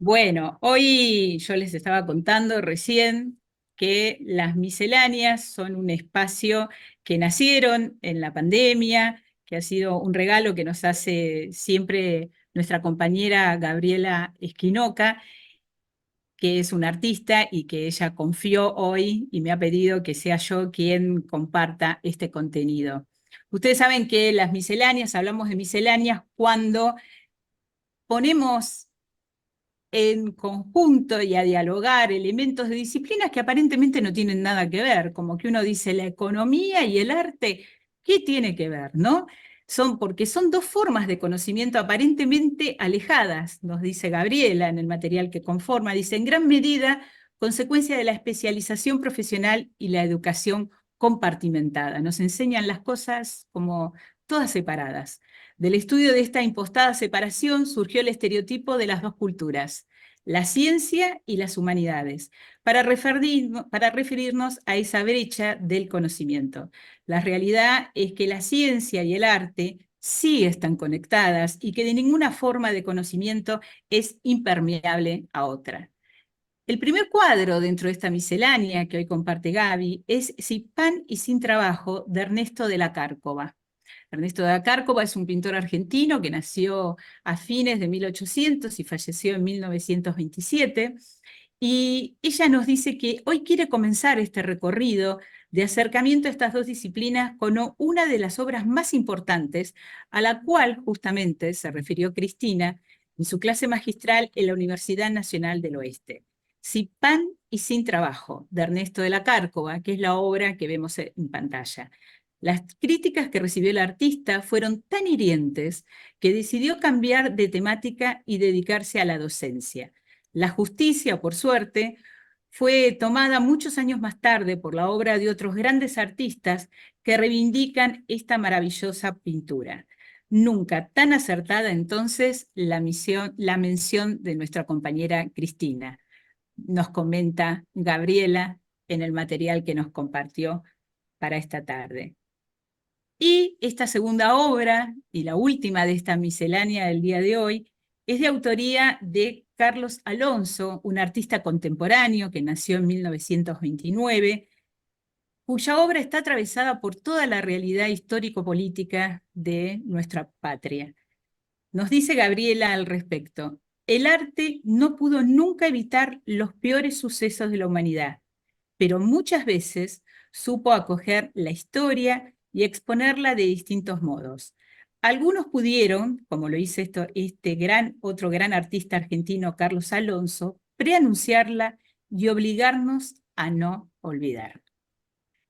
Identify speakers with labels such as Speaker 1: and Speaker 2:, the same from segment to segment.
Speaker 1: Bueno, hoy yo les estaba contando recién que las misceláneas son un espacio que nacieron en la pandemia, que ha sido un regalo que nos hace siempre nuestra compañera Gabriela Esquinoca, que es una artista y que ella confió hoy y me ha pedido que sea yo quien comparta este contenido. Ustedes saben que las misceláneas, hablamos de misceláneas cuando ponemos en conjunto y a dialogar elementos de disciplinas que aparentemente no tienen nada que ver, como que uno dice la economía y el arte, ¿qué tiene que ver, no? Porque son dos formas de conocimiento aparentemente alejadas, nos dice Gabriela en el material que conforma, dice, en gran medida, consecuencia de la especialización profesional y la educación compartimentada. Nos enseñan las cosas como todas separadas. Del estudio de esta impostada separación surgió el estereotipo de las dos culturas, la ciencia y las humanidades, para referirnos a esa brecha del conocimiento. La realidad es que la ciencia y el arte sí están conectadas y que de ninguna forma de conocimiento es impermeable a otra. El primer cuadro dentro de esta miscelánea que hoy comparte Gaby es Sin pan y sin trabajo de Ernesto de la Cárcova. Ernesto da Cárcova es un pintor argentino que nació a fines de 1800 y falleció en 1927. Y ella nos dice que hoy quiere comenzar este recorrido de acercamiento a estas dos disciplinas con una de las obras más importantes, a la cual justamente se refirió Cristina en su clase magistral en la Universidad Nacional del Oeste. Sin pan y sin trabajo, de Ernesto de la Cárcova, que es la obra que vemos en pantalla. Las críticas que recibió el artista fueron tan hirientes que decidió cambiar de temática y dedicarse a la docencia. La justicia, por suerte, fue tomada muchos años más tarde por la obra de otros grandes artistas que reivindican esta maravillosa pintura. Nunca tan acertada entonces la mención de nuestra compañera Cristina, nos comenta Gabriela en el material que nos compartió para esta tarde. Y esta segunda obra, y la última de esta miscelánea del día de hoy, es de autoría de Carlos Alonso, un artista contemporáneo que nació en 1929, cuya obra está atravesada por toda la realidad histórico-política de nuestra patria. Nos dice Gabriela al respecto, el arte no pudo nunca evitar los peores sucesos de la humanidad, pero muchas veces supo acoger la historia y exponerla de distintos modos. Algunos pudieron, como lo hizo otro gran artista argentino, Carlos Alonso, preanunciarla y obligarnos a no olvidar.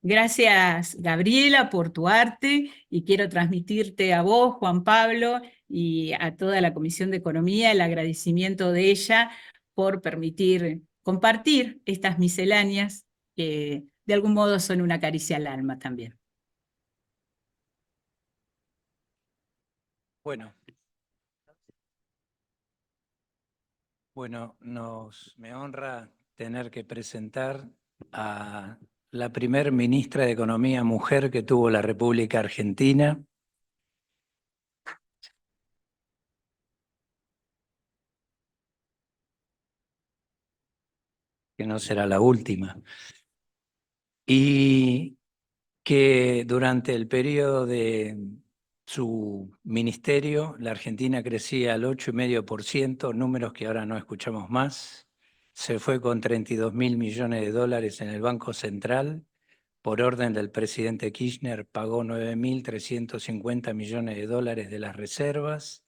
Speaker 1: Gracias, Gabriela, por tu arte y quiero transmitirte a vos, Juan Pablo, y a toda la Comisión de Economía el agradecimiento de ella por permitir compartir estas misceláneas que de algún modo son una caricia al alma también.
Speaker 2: Bueno, me honra tener que presentar a la primer ministra de Economía mujer que tuvo la República Argentina. Que no será la última. Y que durante el periodo de su ministerio, la Argentina crecía al 8,5%, números que ahora no escuchamos más. Se fue con 32.000 millones de dólares en el Banco Central. Por orden del presidente Kirchner, pagó 9.350 millones de dólares de las reservas.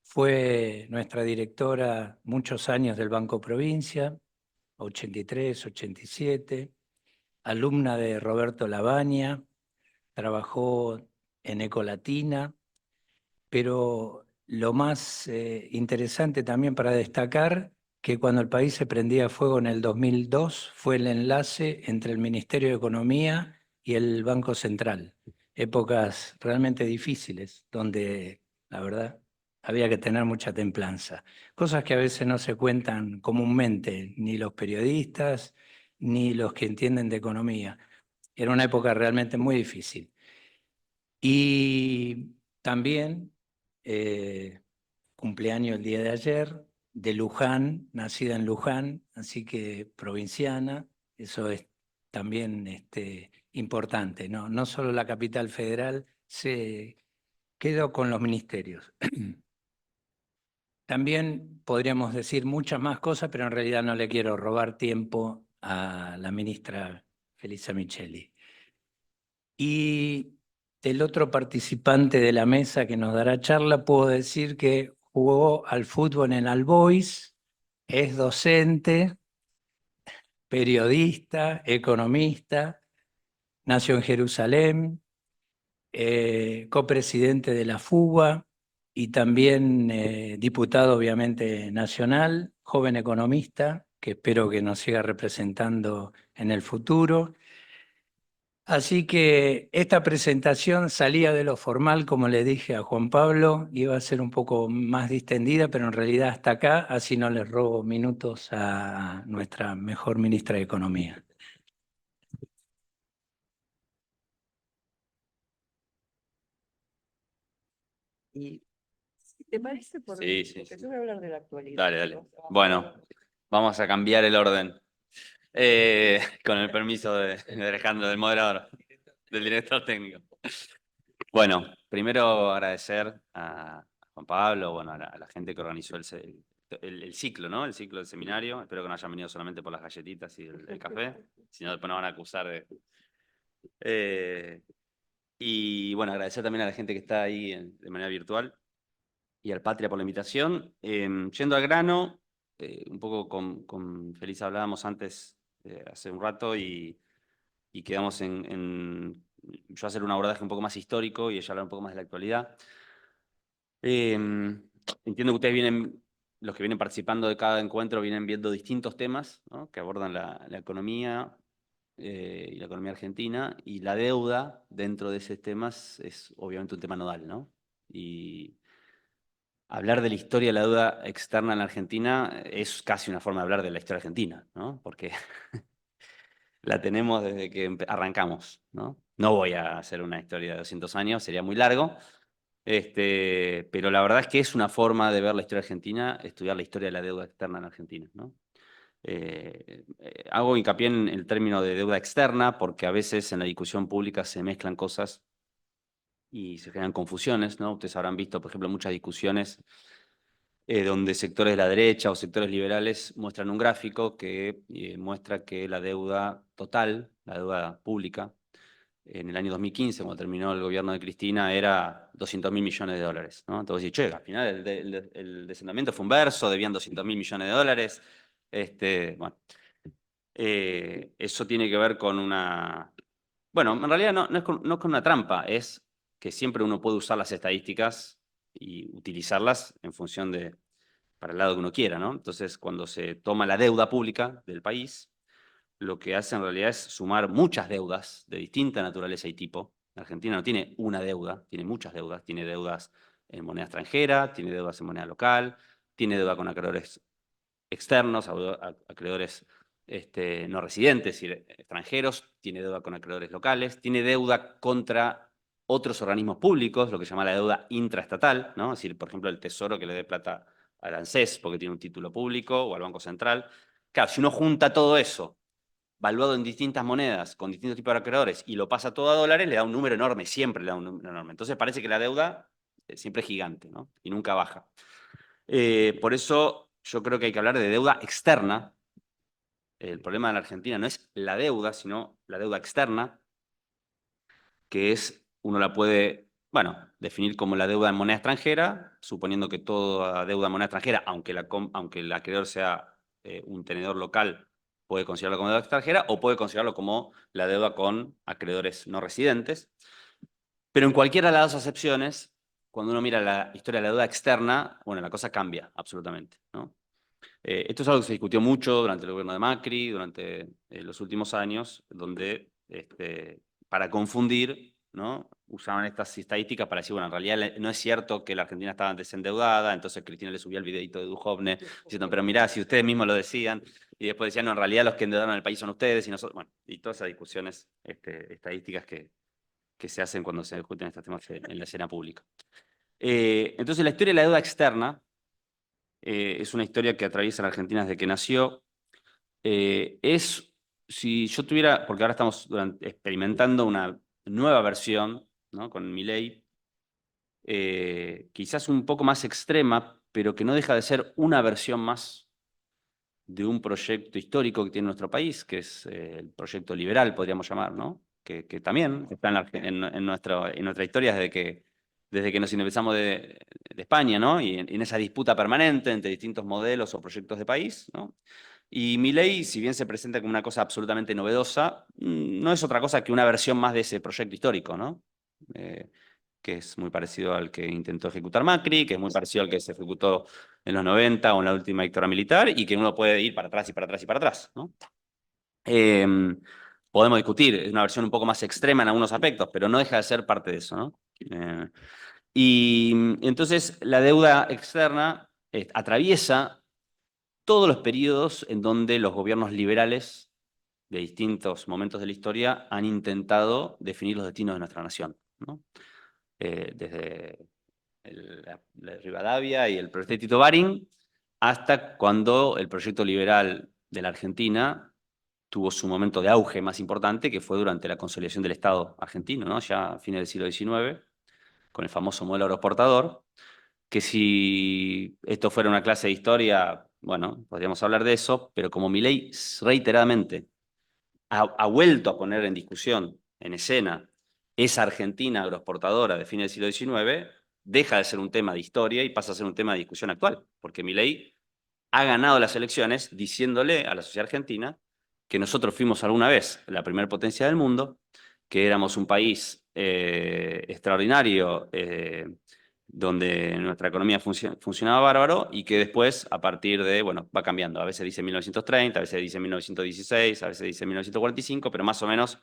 Speaker 2: Fue nuestra directora muchos años del Banco Provincia, 83, 87, alumna de Roberto Lavagna, trabajó en Ecolatina, pero lo más interesante también para destacar que cuando el país se prendía fuego en el 2002 fue el enlace entre el Ministerio de Economía y el Banco Central. Épocas realmente difíciles, donde la verdad había que tener mucha templanza. Cosas que a veces no se cuentan comúnmente, ni los periodistas, ni los que entienden de economía. Era una época realmente muy difícil. Y también, cumpleaños el día de ayer, de Luján, nacida en Luján, así que provinciana, eso es también importante, ¿no? No solo la capital federal se quedó con los ministerios. También podríamos decir muchas más cosas, pero en realidad no le quiero robar tiempo a la ministra Felisa Micheli. Y del otro participante de la mesa que nos dará charla, puedo decir que jugó al fútbol en Albois, es docente, periodista, economista, nació en Jerusalén, copresidente de la FUBA y también diputado obviamente nacional, joven economista, que espero que nos siga representando en el futuro. Así que esta presentación salía de lo formal, como le dije a Juan Pablo, iba a ser un poco más distendida, pero en realidad hasta acá, así no les robo minutos a nuestra mejor ministra de Economía.
Speaker 3: Y si te parece,
Speaker 4: Sí, sí,
Speaker 3: porque
Speaker 4: sí.
Speaker 3: yo voy a hablar de la actualidad.
Speaker 4: Dale, dale. Bueno, vamos a cambiar el orden. Con el permiso de Alejandro, del moderador, del director técnico. Bueno, primero agradecer a Juan Pablo, bueno, a la gente que organizó el ciclo, ¿no? El ciclo del seminario. Espero que no hayan venido solamente por las galletitas y el café, sino después nos van a acusar de... Y bueno, agradecer también a la gente que está ahí de manera virtual y al Patria por la invitación. Yendo al grano, un poco con Felisa hablábamos antes, hace un rato, y quedamos yo hacer un abordaje un poco más histórico y ella hablar un poco más de la actualidad. Entiendo que ustedes los que vienen participando de cada encuentro, vienen viendo distintos temas, ¿no?, que abordan la economía y la economía argentina, y la deuda dentro de esos temas es obviamente un tema nodal, ¿no? Y hablar de la historia de la deuda externa en la Argentina es casi una forma de hablar de la historia argentina, ¿no? Porque la tenemos desde que arrancamos, ¿no? No voy a hacer una historia de 200 años, sería muy largo, pero la verdad es que es una forma de ver la historia argentina, estudiar la historia de la deuda externa en Argentina, ¿no? Hago hincapié en el término de deuda externa porque a veces en la discusión pública se mezclan cosas y se generan confusiones, ¿no? Ustedes habrán visto, por ejemplo, muchas discusiones donde sectores de la derecha o sectores liberales muestran un gráfico que muestra que la deuda total, la deuda pública, en el año 2015, cuando terminó el gobierno de Cristina, era 200.000 millones de dólares, ¿no? Entonces, che, al final el desandamiento fue un verso, debían 200.000 millones de dólares. Bueno, eso tiene que ver con una... Bueno, en realidad no es con una trampa, es que siempre uno puede usar las estadísticas y utilizarlas en función para el lado que uno quiera, ¿no? Entonces, cuando se toma la deuda pública del país, lo que hace en realidad es sumar muchas deudas de distinta naturaleza y tipo. La Argentina no tiene una deuda, tiene muchas deudas. Tiene deudas en moneda extranjera, tiene deudas en moneda local, tiene deuda con acreedores externos, acreedores no residentes, es decir, extranjeros, tiene deuda con acreedores locales, tiene deuda contra otros organismos públicos, lo que se llama la deuda intraestatal, ¿no? Es decir, por ejemplo, el Tesoro que le dé plata al ANSES porque tiene un título público o al Banco Central. Claro, si uno junta todo eso valuado en distintas monedas, con distintos tipos de acreedores, y lo pasa todo a dólares, le da un número enorme, siempre le da un número enorme. Entonces parece que la deuda siempre es gigante, ¿no? Y nunca baja. Por eso yo creo que hay que hablar de deuda externa. El problema de la Argentina no es la deuda, sino la deuda externa, que uno la puede, bueno, definir como la deuda en moneda extranjera, suponiendo que toda deuda en moneda extranjera, aunque el acreedor sea un tenedor local, puede considerarlo como deuda extranjera, o puede considerarlo como la deuda con acreedores no residentes. Pero en cualquiera de las dos acepciones, cuando uno mira la historia de la deuda externa, bueno, la cosa cambia absolutamente, ¿no? Esto es algo que se discutió mucho durante el gobierno de Macri, durante los últimos años, donde para confundir, ¿no?, usaban estas estadísticas para decir, bueno, en realidad no es cierto que la Argentina estaba desendeudada, entonces Cristina le subía el videito de Duhovne diciendo, pero mirá, si ustedes mismos lo decían, y después decían, no, en realidad los que endeudaron el país son ustedes y nosotros, bueno, y todas esas discusiones estadísticas que se hacen cuando se discuten estos temas en la escena pública. Entonces, la historia de la deuda externa es una historia que atraviesa la Argentina desde que nació. Si yo tuviera, porque ahora estamos experimentando una nueva versión, ¿no? Con Milei, quizás un poco más extrema, pero que no deja de ser una versión más de un proyecto histórico que tiene nuestro país, que es el proyecto liberal, podríamos llamar, ¿no? Que también está en nuestra historia desde que nos independizamos de España, ¿no? Y en esa disputa permanente entre distintos modelos o proyectos de país, ¿no? Y Milei, si bien se presenta como una cosa absolutamente novedosa, no es otra cosa que una versión más de ese proyecto histórico, ¿no? Que es muy parecido al que intentó ejecutar Macri, que es muy parecido al que se ejecutó en los 90 o en la última dictadura militar, y que uno puede ir para atrás y para atrás y para atrás, ¿no? Podemos discutir, es una versión un poco más extrema en algunos aspectos, pero no deja de ser parte de eso, ¿no? Y entonces la deuda externa atraviesa todos los periodos en donde los gobiernos liberales de distintos momentos de la historia han intentado definir los destinos de nuestra nación, ¿no? Desde la Rivadavia y el proyecto Tito Baring, hasta cuando el proyecto liberal de la Argentina tuvo su momento de auge más importante, que fue durante la consolidación del Estado argentino, ¿no? Ya a fines del siglo XIX, con el famoso modelo agroexportador, que si esto fuera una clase de historia, bueno, podríamos hablar de eso, pero como Milei reiteradamente ha vuelto a poner en discusión, en escena, esa Argentina agroexportadora de fines del siglo XIX, deja de ser un tema de historia y pasa a ser un tema de discusión actual, porque Milei ha ganado las elecciones diciéndole a la sociedad argentina que nosotros fuimos alguna vez la primera potencia del mundo, que éramos un país extraordinario, donde nuestra economía funcionaba bárbaro y que después, a partir de, bueno, va cambiando. A veces dice 1930, a veces dice 1916, a veces dice 1945, pero más o menos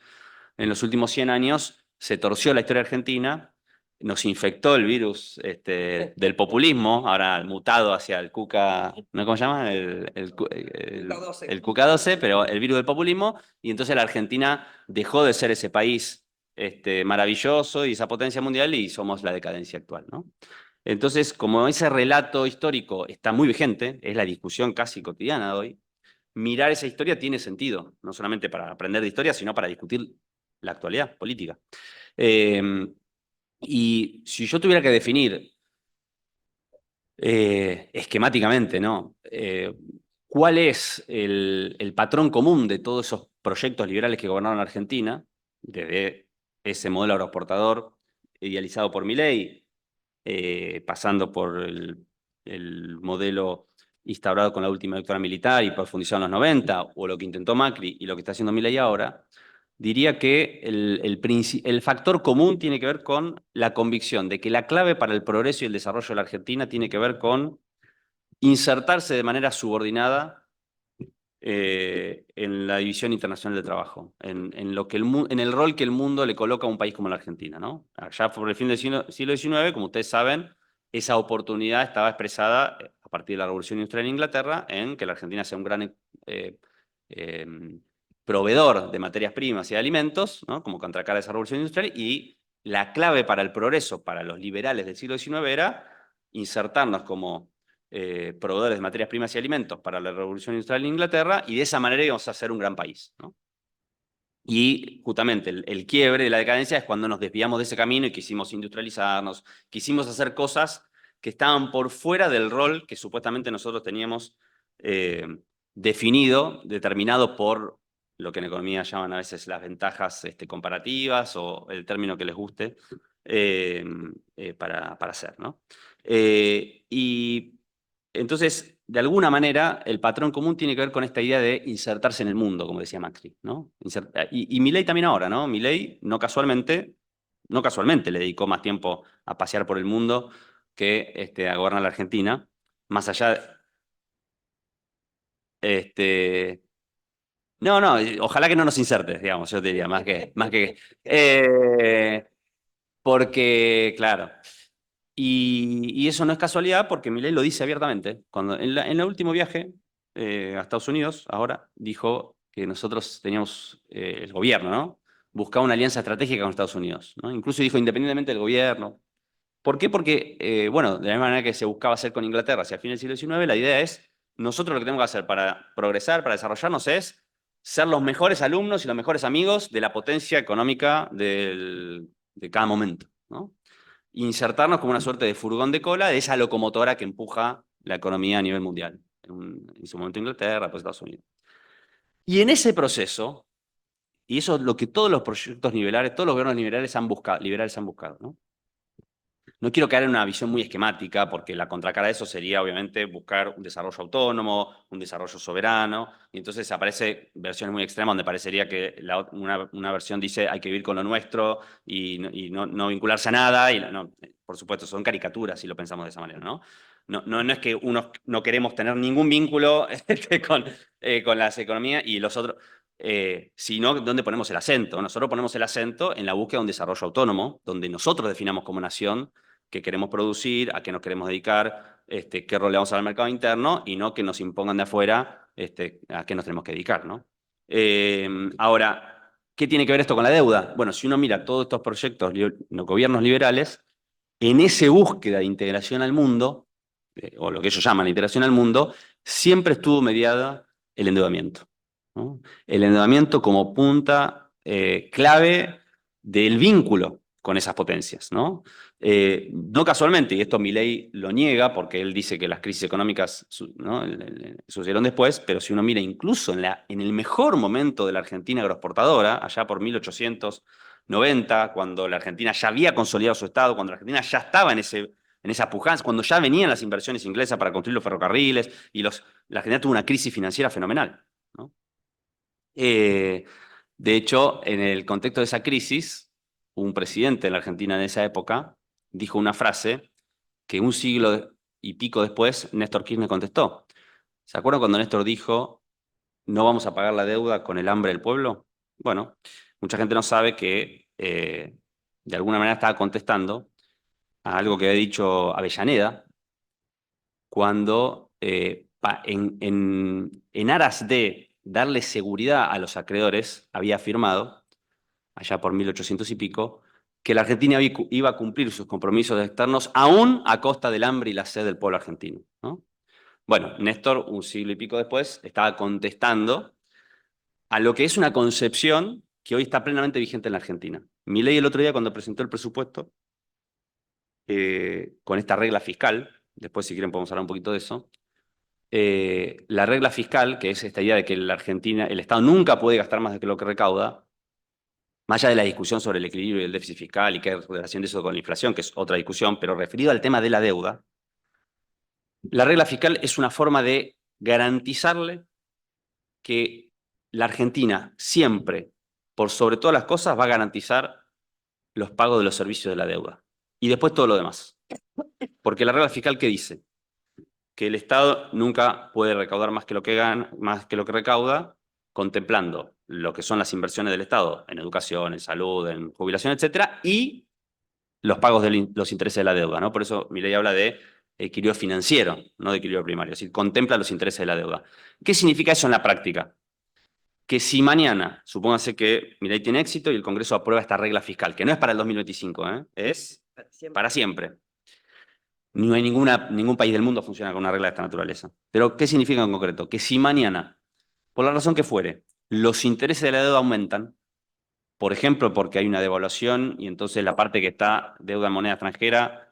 Speaker 4: en los últimos 100 años se torció la historia argentina, nos infectó el virus del populismo, ahora mutado hacia el Cuca, ¿no? ¿Cómo se llama? El Cuca 12, pero el virus del populismo, y entonces la Argentina dejó de ser ese país maravilloso y esa potencia mundial y somos la decadencia actual, ¿no? Entonces, como ese relato histórico está muy vigente, es la discusión casi cotidiana de hoy, mirar esa historia tiene sentido, no solamente para aprender de historia, sino para discutir la actualidad política. Y si yo tuviera que definir esquemáticamente, ¿no? ¿Cuál es el patrón común de todos esos proyectos liberales que gobernaron la Argentina, desde ese modelo agroexportador idealizado por Milei, pasando por el modelo instaurado con la última dictadura militar y profundizado en los 90, o lo que intentó Macri y lo que está haciendo Milei ahora? Diría que el factor común tiene que ver con la convicción de que la clave para el progreso y el desarrollo de la Argentina tiene que ver con insertarse de manera subordinada en la división internacional de trabajo, en el rol que el mundo le coloca a un país como la Argentina, ¿no? Allá por el fin del siglo XIX, como ustedes saben, esa oportunidad estaba expresada a partir de la Revolución Industrial en Inglaterra en que la Argentina sea un gran proveedor de materias primas y de alimentos, ¿no? Como contracara esa revolución industrial, y la clave para el progreso para los liberales del siglo XIX era insertarnos como proveedores de materias primas y alimentos para la revolución industrial en Inglaterra, y de esa manera íbamos a ser un gran país, ¿no? Y justamente el quiebre de la decadencia es cuando nos desviamos de ese camino y quisimos industrializarnos, quisimos hacer cosas que estaban por fuera del rol que supuestamente nosotros teníamos definido, determinado por lo que en economía llaman a veces las ventajas comparativas o el término que les guste para hacer, ¿no? Y entonces, de alguna manera, el patrón común tiene que ver con esta idea de insertarse en el mundo, como decía Macri, ¿no? Y Milei también ahora, ¿no? Milei no casualmente le dedicó más tiempo a pasear por el mundo que a gobernar la Argentina, más allá no, ojalá que no nos insertes, digamos, yo te diría, porque, claro. Y eso no es casualidad porque Milei lo dice abiertamente. Cuando en el último viaje a Estados Unidos, ahora, dijo que nosotros teníamos, el gobierno, ¿no? Buscaba una alianza estratégica con Estados Unidos, ¿no? Incluso dijo independientemente del gobierno. ¿Por qué? Porque, bueno, de la misma manera que se buscaba hacer con Inglaterra hacia el fin del siglo XIX, la idea es, nosotros lo que tenemos que hacer para progresar, para desarrollarnos es ser los mejores alumnos y los mejores amigos de la potencia económica de cada momento, ¿no? Insertarnos como una suerte de furgón de cola de esa locomotora que empuja la economía a nivel mundial. En su momento Inglaterra, pues Estados Unidos. Y en ese proceso, y eso es lo que todos los proyectos liberales, todos los gobiernos liberales han buscado, ¿no? No quiero caer en una visión muy esquemática, porque la contracara de eso sería, obviamente, buscar un desarrollo autónomo, un desarrollo soberano, y entonces aparece versiones muy extremas donde parecería que una versión dice hay que vivir con lo nuestro y no vincularse a nada, y no, por supuesto, son caricaturas si lo pensamos de esa manera, ¿no? No es que unos no queremos tener ningún vínculo con las economías y los otros, sino ¿dónde ponemos el acento? Nosotros ponemos el acento en la búsqueda de un desarrollo autónomo, donde nosotros definamos como nación qué queremos producir, a qué nos queremos dedicar, qué rol le vamos a dar al mercado interno, y no que nos impongan de afuera a qué nos tenemos que dedicar, ¿no? Ahora, ¿qué tiene que ver esto con la deuda? Bueno, si uno mira todos estos proyectos, los gobiernos liberales, en esa búsqueda de integración al mundo, o lo que ellos llaman integración al mundo, siempre estuvo mediada el endeudamiento, ¿no? El endeudamiento como punta clave del vínculo con esas potencias, ¿no? No casualmente, y esto Milei lo niega porque él dice que las crisis económicas, ¿no?, sucedieron después, pero si uno mira incluso en el mejor momento de la Argentina agroexportadora, allá por 1890, cuando la Argentina ya había consolidado su Estado, cuando la Argentina ya estaba en esa pujanza, cuando ya venían las inversiones inglesas para construir los ferrocarriles, y la Argentina tuvo una crisis financiera fenomenal, ¿no? De hecho, en el contexto de esa crisis, un presidente de la Argentina en esa época dijo una frase que un siglo y pico después Néstor Kirchner contestó. ¿Se acuerdan cuando Néstor dijo, no vamos a pagar la deuda con el hambre del pueblo? Bueno, mucha gente no sabe que de alguna manera estaba contestando a algo que había dicho Avellaneda, cuando en aras de darle seguridad a los acreedores había afirmado, allá por 1800 y pico, que la Argentina iba a cumplir sus compromisos externos aún a costa del hambre y la sed del pueblo argentino, ¿no? Bueno, Néstor, un siglo y pico después, estaba contestando a lo que es una concepción que hoy está plenamente vigente en la Argentina. Milei el otro día, cuando presentó el presupuesto, con esta regla fiscal, después si quieren podemos hablar un poquito de eso, la regla fiscal, que es esta idea de que la Argentina, el Estado nunca puede gastar más de lo que recauda, más allá de la discusión sobre el equilibrio y el déficit fiscal y qué relación de eso con la inflación, que es otra discusión, pero referido al tema de la deuda, la regla fiscal es una forma de garantizarle que la Argentina siempre, por sobre todas las cosas, va a garantizar los pagos de los servicios de la deuda. Y después todo lo demás. Porque la regla fiscal, ¿qué dice? Que el Estado nunca puede recaudar más que lo que gana, más que lo que recauda, contemplando lo que son las inversiones del Estado en educación, en salud, en jubilación, etcétera, y los pagos de los intereses de la deuda, ¿no? Por eso Milei habla de equilibrio financiero, no de equilibrio primario, es decir, contempla los intereses de la deuda. ¿Qué significa eso en la práctica? Que si mañana, supóngase que Milei tiene éxito y el Congreso aprueba esta regla fiscal, que no es para el 2025, es para siempre. No hay ningún país del mundo funciona con una regla de esta naturaleza. Pero, ¿qué significa en concreto? Que si mañana, por la razón que fuere, los intereses de la deuda aumentan, por ejemplo, porque hay una devaluación y entonces la parte que está deuda en moneda extranjera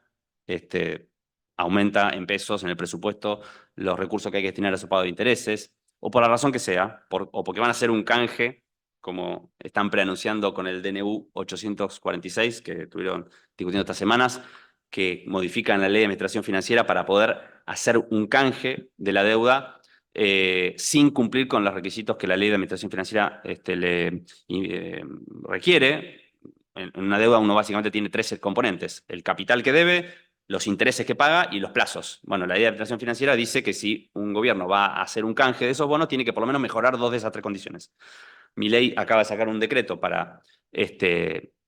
Speaker 4: aumenta en pesos en el presupuesto los recursos que hay que destinar a su pago de intereses, o por la razón que sea, o porque van a hacer un canje, como están preanunciando con el DNU 846, que estuvieron discutiendo estas semanas, que modifican la ley de administración financiera para poder hacer un canje de la deuda sin cumplir con los requisitos que la ley de administración financiera requiere. En una deuda uno básicamente tiene tres componentes: el capital que debe, los intereses que paga y los plazos. Bueno, la ley de administración financiera dice que si un gobierno va a hacer un canje de esos bonos, tiene que por lo menos mejorar dos de esas tres condiciones. Milei acaba de sacar un decreto para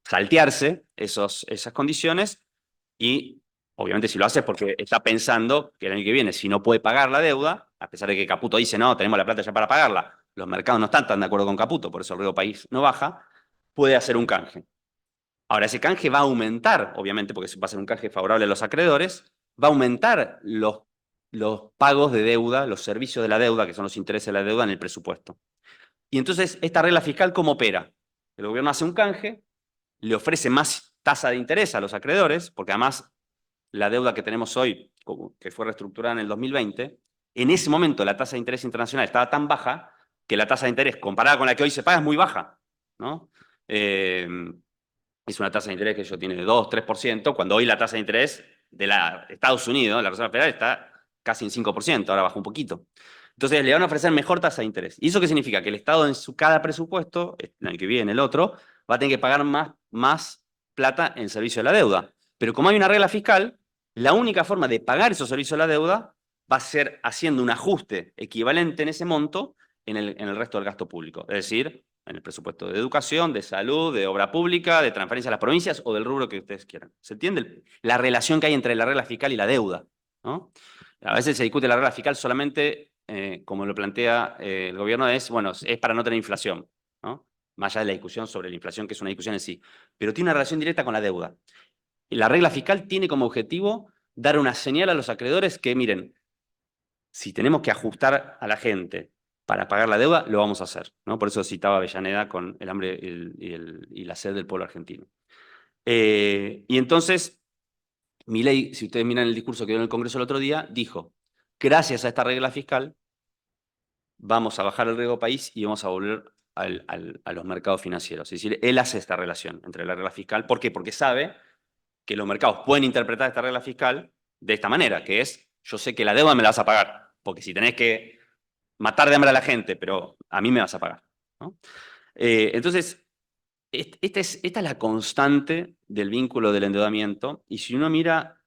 Speaker 4: saltearse esas condiciones, y obviamente si lo hace es porque está pensando que el año que viene, si no puede pagar la deuda, a pesar de que Caputo dice, no, tenemos la plata ya para pagarla, los mercados no están tan de acuerdo con Caputo, por eso el riesgo país no baja, puede hacer un canje. Ahora, ese canje va a aumentar, obviamente, porque va a ser un canje favorable a los acreedores, va a aumentar los pagos de deuda, los servicios de la deuda, que son los intereses de la deuda en el presupuesto. Y entonces, esta regla fiscal, ¿cómo opera? El gobierno hace un canje, le ofrece más tasa de interés a los acreedores, porque además la deuda que tenemos hoy, que fue reestructurada en el 2020, en ese momento la tasa de interés internacional estaba tan baja que la tasa de interés comparada con la que hoy se paga es muy baja, ¿no? Es una tasa de interés que yo tiene de 2-3%, cuando hoy la tasa de interés de Estados Unidos, la Reserva Federal, está casi en 5%, ahora bajó un poquito. Entonces le van a ofrecer mejor tasa de interés. ¿Y eso qué significa? Que el Estado en cada presupuesto, en el que vive, en el otro, va a tener que pagar más plata en servicio de la deuda. Pero como hay una regla fiscal, la única forma de pagar esos servicios de la deuda va a ser haciendo un ajuste equivalente en ese monto en el resto del gasto público. Es decir, en el presupuesto de educación, de salud, de obra pública, de transferencia a las provincias o del rubro que ustedes quieran. ¿Se entiende la relación que hay entre la regla fiscal y la deuda, ¿no? A veces se discute la regla fiscal solamente, como lo plantea el gobierno, bueno, es para no tener inflación, ¿no? Más allá de la discusión sobre la inflación, que es una discusión en sí. Pero tiene una relación directa con la deuda. La regla fiscal tiene como objetivo dar una señal a los acreedores que, miren, si tenemos que ajustar a la gente para pagar la deuda, lo vamos a hacer, ¿no? Por eso citaba Avellaneda con el hambre y la sed del pueblo argentino. Y entonces, Milei, si ustedes miran el discurso que dio en el Congreso el otro día, dijo, gracias a esta regla fiscal, vamos a bajar el riesgo país y vamos a volver a los mercados financieros. Es decir, él hace esta relación entre la regla fiscal. ¿Por qué? Porque sabe que los mercados pueden interpretar esta regla fiscal de esta manera, que es, yo sé que la deuda me la vas a pagar, porque si tenés que matar de hambre a la gente, pero a mí me vas a pagar, ¿no? Entonces, esta es la constante del vínculo del endeudamiento, y si uno mira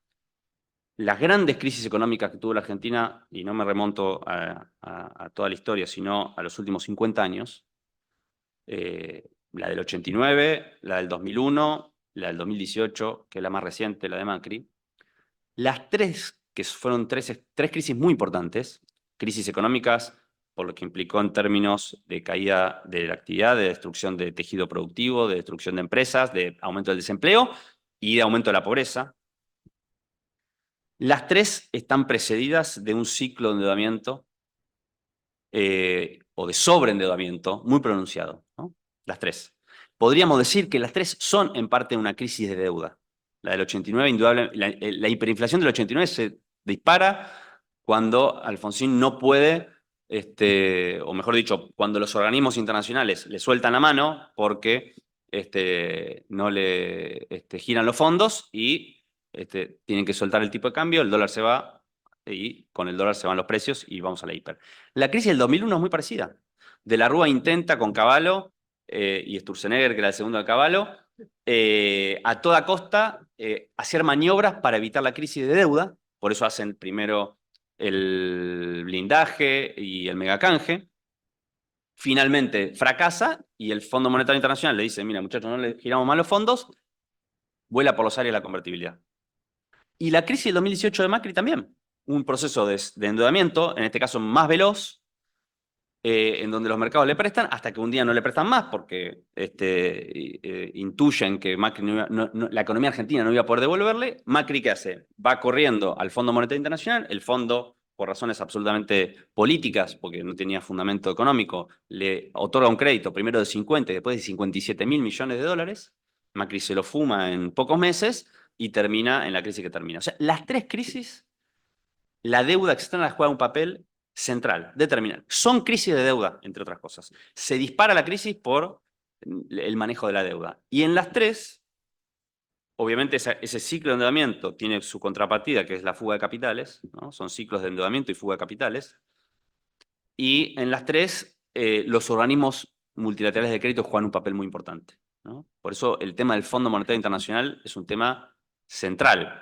Speaker 4: las grandes crisis económicas que tuvo la Argentina, y no me remonto a toda la historia, sino a los últimos 50 años, la del 89, la del 2001, la del 2018, que es la más reciente, la de Macri, las tres, que fueron tres crisis muy importantes, crisis económicas, por lo que implicó en términos de caída de la actividad, de destrucción de tejido productivo, de destrucción de empresas, de aumento del desempleo y de aumento de la pobreza. Las tres están precedidas de un ciclo de endeudamiento o de sobreendeudamiento muy pronunciado, ¿no? Las tres. Podríamos decir que las tres son en parte una crisis de deuda. La del 89, indudable, la hiperinflación del 89 se dispara cuando Alfonsín no puede, o mejor dicho, cuando los organismos internacionales le sueltan la mano porque no le giran los fondos y tienen que soltar el tipo de cambio, el dólar se va y con el dólar se van los precios y vamos a la hiper. La crisis del 2001 es muy parecida. De la Rúa intenta con Cavallo y Sturzenegger, que era el segundo de Cavallo, a toda costa hacer maniobras para evitar la crisis de deuda. Por eso hacen primero el blindaje y el megacanje. Finalmente fracasa y el Fondo Monetario Internacional le dice, mira muchachos, no le giramos mal los fondos, vuela por los aires la convertibilidad. Y la crisis del 2018 de Macri también. Un proceso de endeudamiento, en este caso más veloz, en donde los mercados le prestan, hasta que un día no le prestan más, porque intuyen que Macri la economía argentina no iba a poder devolverle. Macri, ¿qué hace? Va corriendo al Fondo Monetario Internacional, el fondo, por razones absolutamente políticas, porque no tenía fundamento económico, le otorga un crédito primero de 50 y después de 57.000 millones de dólares. Macri se lo fuma en pocos meses y termina en la crisis que termina. O sea, las tres crisis, la deuda externa juega un papel central, determinante. Son crisis de deuda, entre otras cosas. Se dispara la crisis por el manejo de la deuda. Y en las tres, obviamente ese ciclo de endeudamiento tiene su contrapartida, que es la fuga de capitales, ¿no? Son ciclos de endeudamiento y fuga de capitales. Y en las tres, los organismos multilaterales de crédito juegan un papel muy importante, ¿no? Por eso el tema del Fondo Monetario Internacional es un tema central.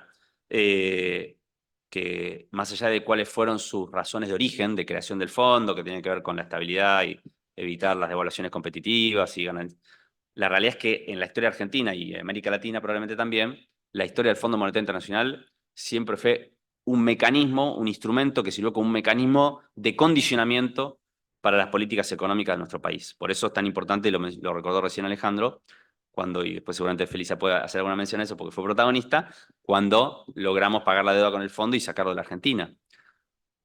Speaker 4: Que más allá de cuáles fueron sus razones de origen de creación del fondo, que tiene que ver con la estabilidad y evitar las devaluaciones competitivas y ganar. La realidad es que en la historia argentina y América Latina probablemente también, la historia del Fondo Monetario Internacional siempre fue un mecanismo, un instrumento que sirvió como un mecanismo de condicionamiento para las políticas económicas de nuestro país. Por eso es tan importante, y lo recordó recién Alejandro, cuando, y después seguramente Felisa puede hacer alguna mención a eso porque fue protagonista, cuando logramos pagar la deuda con el fondo y sacarlo de la Argentina.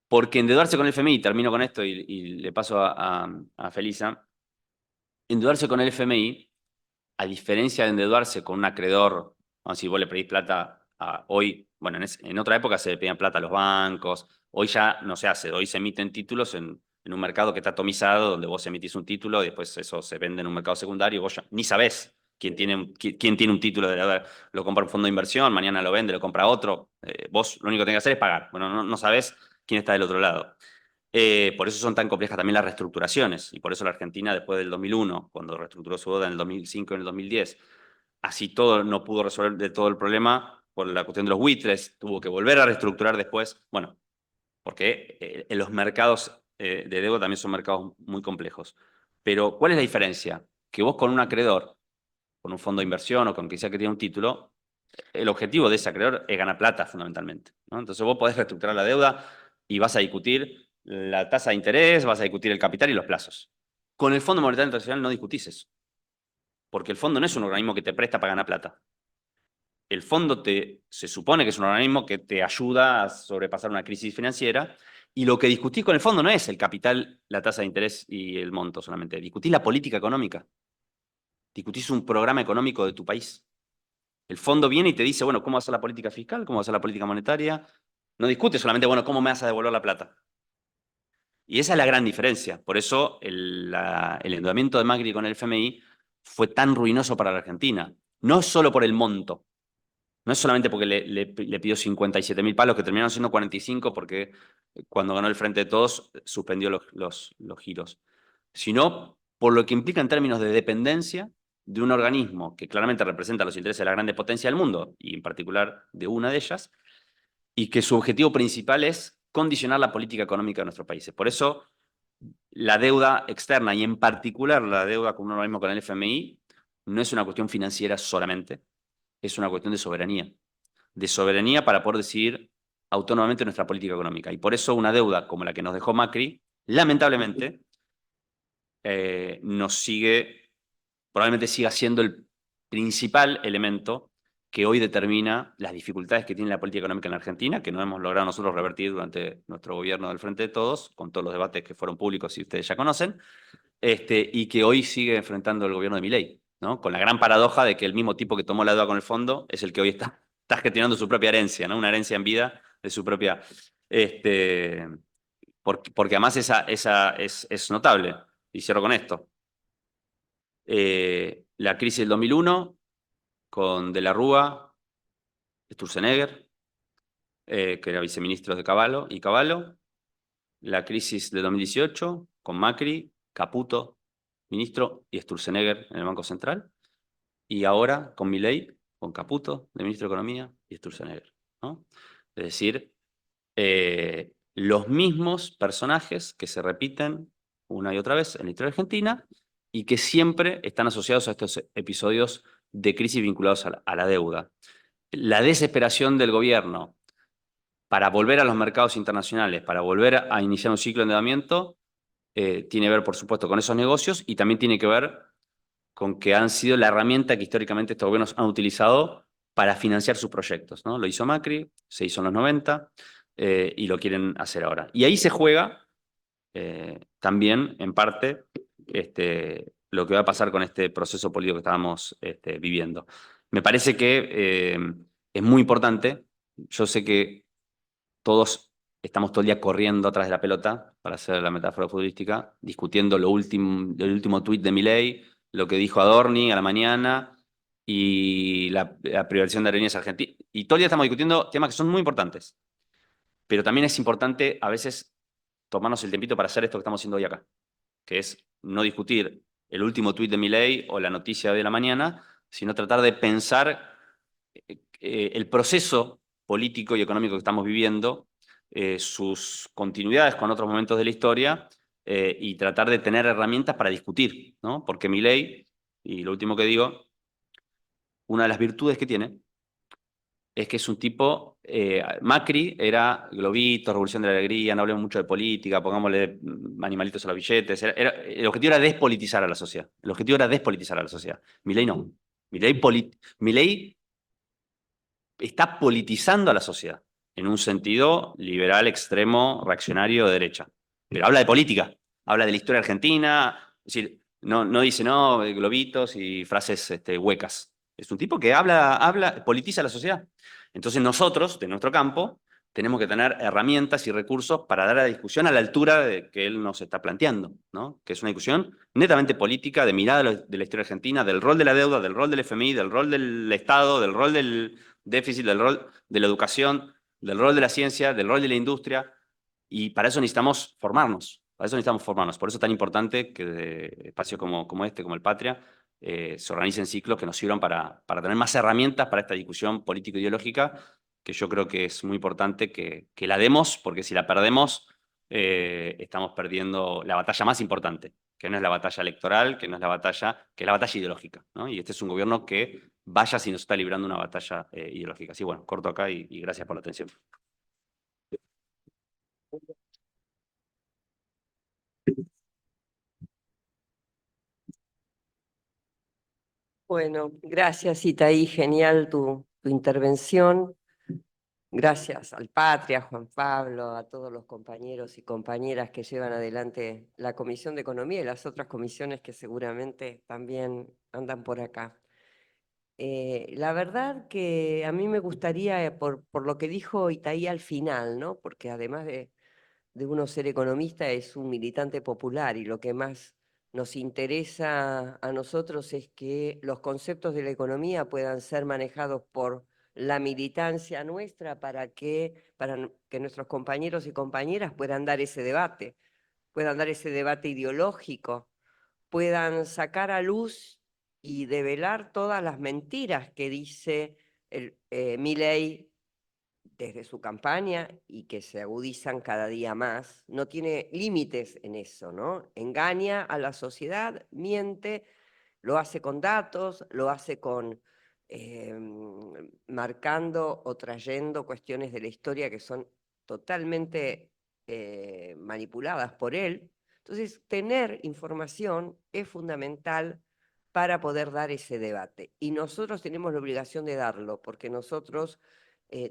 Speaker 4: Porque endeudarse con el FMI, termino con esto y le paso a Felisa, endeudarse con el FMI, a diferencia de endeudarse con un acreedor, vamos, si vos le pedís plata hoy, bueno, en otra época se le pedían plata a los bancos, hoy ya no se hace, hoy se emiten títulos en un mercado que está atomizado, donde vos emitís un título y después eso se vende en un mercado secundario y vos ya ni sabés quién tiene un título de deuda. Lo compra un fondo de inversión, mañana lo vende, lo compra otro. Vos lo único que tenés que hacer es pagar. Bueno, no sabés quién está del otro lado. Por eso son tan complejas también las reestructuraciones y por eso la Argentina después del 2001, cuando reestructuró su deuda en el 2005 y en el 2010, así todo no pudo resolver de todo el problema por la cuestión de los buitres, tuvo que volver a reestructurar después, bueno, porque en los mercados de deuda también son mercados muy complejos. Pero ¿cuál es la diferencia? Que vos con un acreedor, con un fondo de inversión o con quien sea que tiene un título, el objetivo de ese acreedor es ganar plata fundamentalmente, ¿no? Entonces vos podés reestructurar la deuda y vas a discutir la tasa de interés, vas a discutir el capital y los plazos. Con el Fondo Monetario Internacional no discutís eso, porque el fondo no es un organismo que te presta para ganar plata. El fondo se supone que es un organismo que te ayuda a sobrepasar una crisis financiera y lo que discutís con el fondo no es el capital, la tasa de interés y el monto solamente. Discutís la política económica. Discutís un programa económico de tu país. El fondo viene y te dice, bueno, ¿cómo va a ser la política fiscal? ¿Cómo va a ser la política monetaria? No discute solamente, bueno, ¿cómo me vas a devolver la plata? Y esa es la gran diferencia. Por eso el endeudamiento de Macri con el FMI fue tan ruinoso para la Argentina. No es solo por el monto. No es solamente porque le pidió 57.000 palos, que terminaron siendo 45 porque cuando ganó el Frente de Todos suspendió los giros. Sino por lo que implica en términos de dependencia de un organismo que claramente representa los intereses de la grande potencia del mundo, y en particular de una de ellas, y que su objetivo principal es condicionar la política económica de nuestros países. Por eso, la deuda externa, y en particular la deuda con un organismo con el FMI, no es una cuestión financiera solamente, es una cuestión de soberanía. De soberanía para poder decidir autónomamente nuestra política económica. Y por eso una deuda como la que nos dejó Macri, lamentablemente, probablemente siga siendo el principal elemento que hoy determina las dificultades que tiene la política económica en la Argentina, que no hemos logrado nosotros revertir durante nuestro gobierno del Frente de Todos, con todos los debates que fueron públicos y ustedes ya conocen, y que hoy sigue enfrentando el gobierno de Milei, ¿no? Con la gran paradoja de que el mismo tipo que tomó la deuda con el fondo es el que hoy está gestionando su propia herencia, ¿no? Una herencia en vida de su propia... porque además esa es notable. Y cierro con esto. La crisis del 2001 con De la Rúa, Sturzenegger, que era viceministro de Cavallo. La crisis de 2018 con Macri, Caputo, ministro, y Sturzenegger en el Banco Central. Y ahora con Milei, con Caputo, de ministro de Economía, y Sturzenegger, ¿no? Es decir, los mismos personajes que se repiten una y otra vez en la historia argentina y que siempre están asociados a estos episodios de crisis vinculados a la deuda. La desesperación del gobierno para volver a los mercados internacionales, para volver a iniciar un ciclo de endeudamiento, tiene que ver, por supuesto, con esos negocios y también tiene que ver con que han sido la herramienta que históricamente estos gobiernos han utilizado para financiar sus proyectos, ¿no? Lo hizo Macri, se hizo en los 90 y lo quieren hacer ahora. Y ahí se juega también, en parte, lo que va a pasar con este proceso político que estábamos viviendo. Me parece que es muy importante. Yo sé que todos estamos todo el día corriendo atrás de la pelota, para hacer la metáfora futbolística, discutiendo el último tuit de Milei, lo que dijo Adorni a la mañana y la privatización de Aerolíneas Argentinas. Y todo el día estamos discutiendo temas que son muy importantes. Pero también es importante a veces tomarnos el tiempito para hacer esto que estamos haciendo hoy acá, que es no discutir el último tuit de Milei o la noticia de hoy de la mañana, sino tratar de pensar el proceso político y económico que estamos viviendo, sus continuidades con otros momentos de la historia y tratar de tener herramientas para discutir, ¿no? Porque Milei, y lo último que digo, una de las virtudes que tiene es que es un tipo... Macri era globito, revolución de la alegría, no hablemos mucho de política, pongámosle animalitos a los billetes. El objetivo era despolitizar a la sociedad. El objetivo era despolitizar a la sociedad. Milei no. Milei está politizando a la sociedad, en un sentido liberal, extremo, reaccionario de derecha. Pero habla de política, habla de la historia argentina, es decir, no dice, no, globitos y frases huecas. Es un tipo que politiza a la sociedad. Entonces nosotros, de nuestro campo, tenemos que tener herramientas y recursos para dar la discusión a la altura de que él nos está planteando, ¿no? Que es una discusión netamente política, de mirada de la historia argentina, del rol de la deuda, del rol del FMI, del rol del Estado, del rol del déficit, del rol de la educación, del rol de la ciencia, del rol de la industria, y para eso necesitamos formarnos. Para eso necesitamos formarnos. Por eso es tan importante que espacios como este, como el Patria, se organicen ciclos que nos sirvan para tener más herramientas para esta discusión político-ideológica, que yo creo que es muy importante que la demos, porque si la perdemos, estamos perdiendo la batalla más importante, que no es la batalla electoral, que no es la batalla, que es la batalla ideológica, ¿no? Y este es un gobierno que vaya si nos está librando una batalla ideológica. Así bueno, corto acá y gracias por la atención.
Speaker 3: Bueno, gracias, Itaí, genial tu intervención. Gracias al Patria, a Juan Pablo, a todos los compañeros y compañeras que llevan adelante la Comisión de Economía y las otras comisiones que seguramente también andan por acá. La verdad que a mí me gustaría, por lo que dijo Itaí al final, ¿no? Porque además de uno ser economista, es un militante popular y lo que más nos interesa a nosotros es que los conceptos de la economía puedan ser manejados por la militancia nuestra para que nuestros compañeros y compañeras puedan dar ese debate ideológico, puedan sacar a luz y develar todas las mentiras que dice Milei desde su campaña y que se agudizan cada día más. No tiene límites en eso, ¿no? Engaña a la sociedad, miente, lo hace con datos, lo hace con marcando o trayendo cuestiones de la historia que son totalmente manipuladas por él. Entonces, tener información es fundamental para poder dar ese debate. Y nosotros tenemos la obligación de darlo, porque nosotros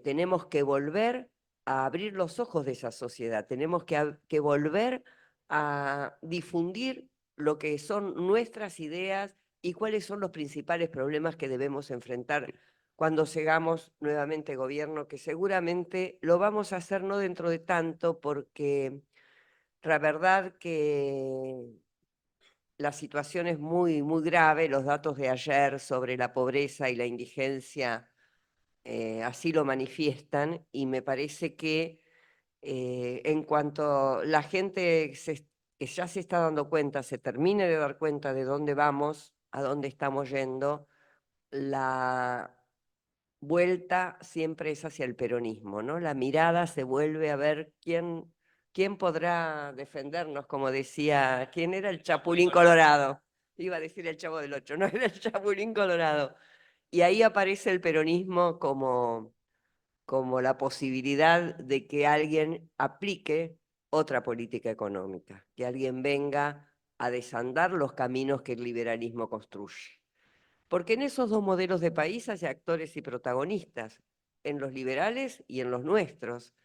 Speaker 3: tenemos que volver a abrir los ojos de esa sociedad, tenemos que volver a difundir lo que son nuestras ideas y cuáles son los principales problemas que debemos enfrentar cuando llegamos nuevamente gobierno, que seguramente lo vamos a hacer no dentro de tanto, porque la verdad que la situación es muy, muy grave. Los datos de ayer sobre la pobreza y la indigencia así lo manifiestan, y me parece que en cuanto la gente que ya se está dando cuenta, se termine de dar cuenta de dónde vamos, a dónde estamos yendo, la vuelta siempre es hacia el peronismo, ¿no? La mirada se vuelve a ver quién podrá defendernos, como decía, ¿quién era el Chapulín Colorado? Iba a decir el Chavo del Ocho, no era el Chapulín Colorado. Y ahí aparece el peronismo como la posibilidad de que alguien aplique otra política económica, que alguien venga a desandar los caminos que el liberalismo construye. Porque en esos dos modelos de país hay actores y protagonistas, en los liberales y en los nuestros.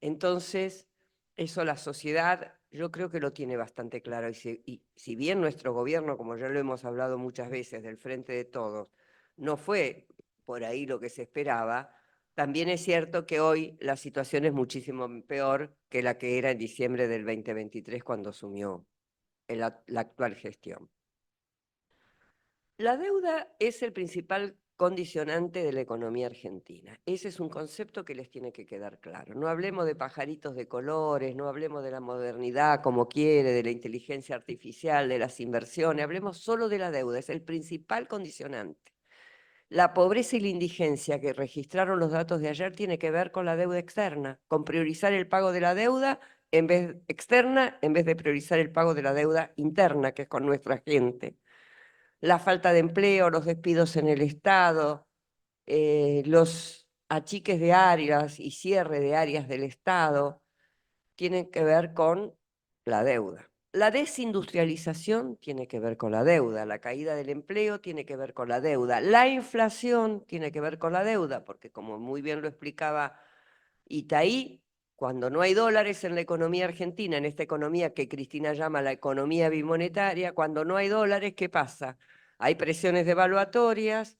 Speaker 3: Entonces, eso la sociedad yo creo que lo tiene bastante claro. Y si bien nuestro gobierno, como ya lo hemos hablado muchas veces, del Frente de Todos, no fue por ahí lo que se esperaba, también es cierto que hoy la situación es muchísimo peor que la que era en diciembre del 2023 cuando asumió la actual gestión. La deuda es el principal condicionante de la economía argentina. Ese es un concepto que les tiene que quedar claro. No hablemos de pajaritos de colores, no hablemos de la modernidad como quiere, de la inteligencia artificial, de las inversiones, hablemos solo de la deuda, es el principal condicionante. La pobreza y la indigencia que registraron los datos de ayer tiene que ver con la deuda externa, con priorizar el pago de la deuda externa en vez de priorizar el pago de la deuda interna, que es con nuestra gente. La falta de empleo, los despidos en el Estado, los achiques de áreas y cierre de áreas del Estado, tienen que ver con la deuda. La desindustrialización tiene que ver con la deuda, la caída del empleo tiene que ver con la deuda, la inflación tiene que ver con la deuda, porque como muy bien lo explicaba Itaí, cuando no hay dólares en la economía argentina, en esta economía que Cristina llama la economía bimonetaria, cuando no hay dólares, ¿qué pasa? Hay presiones devaluatorias,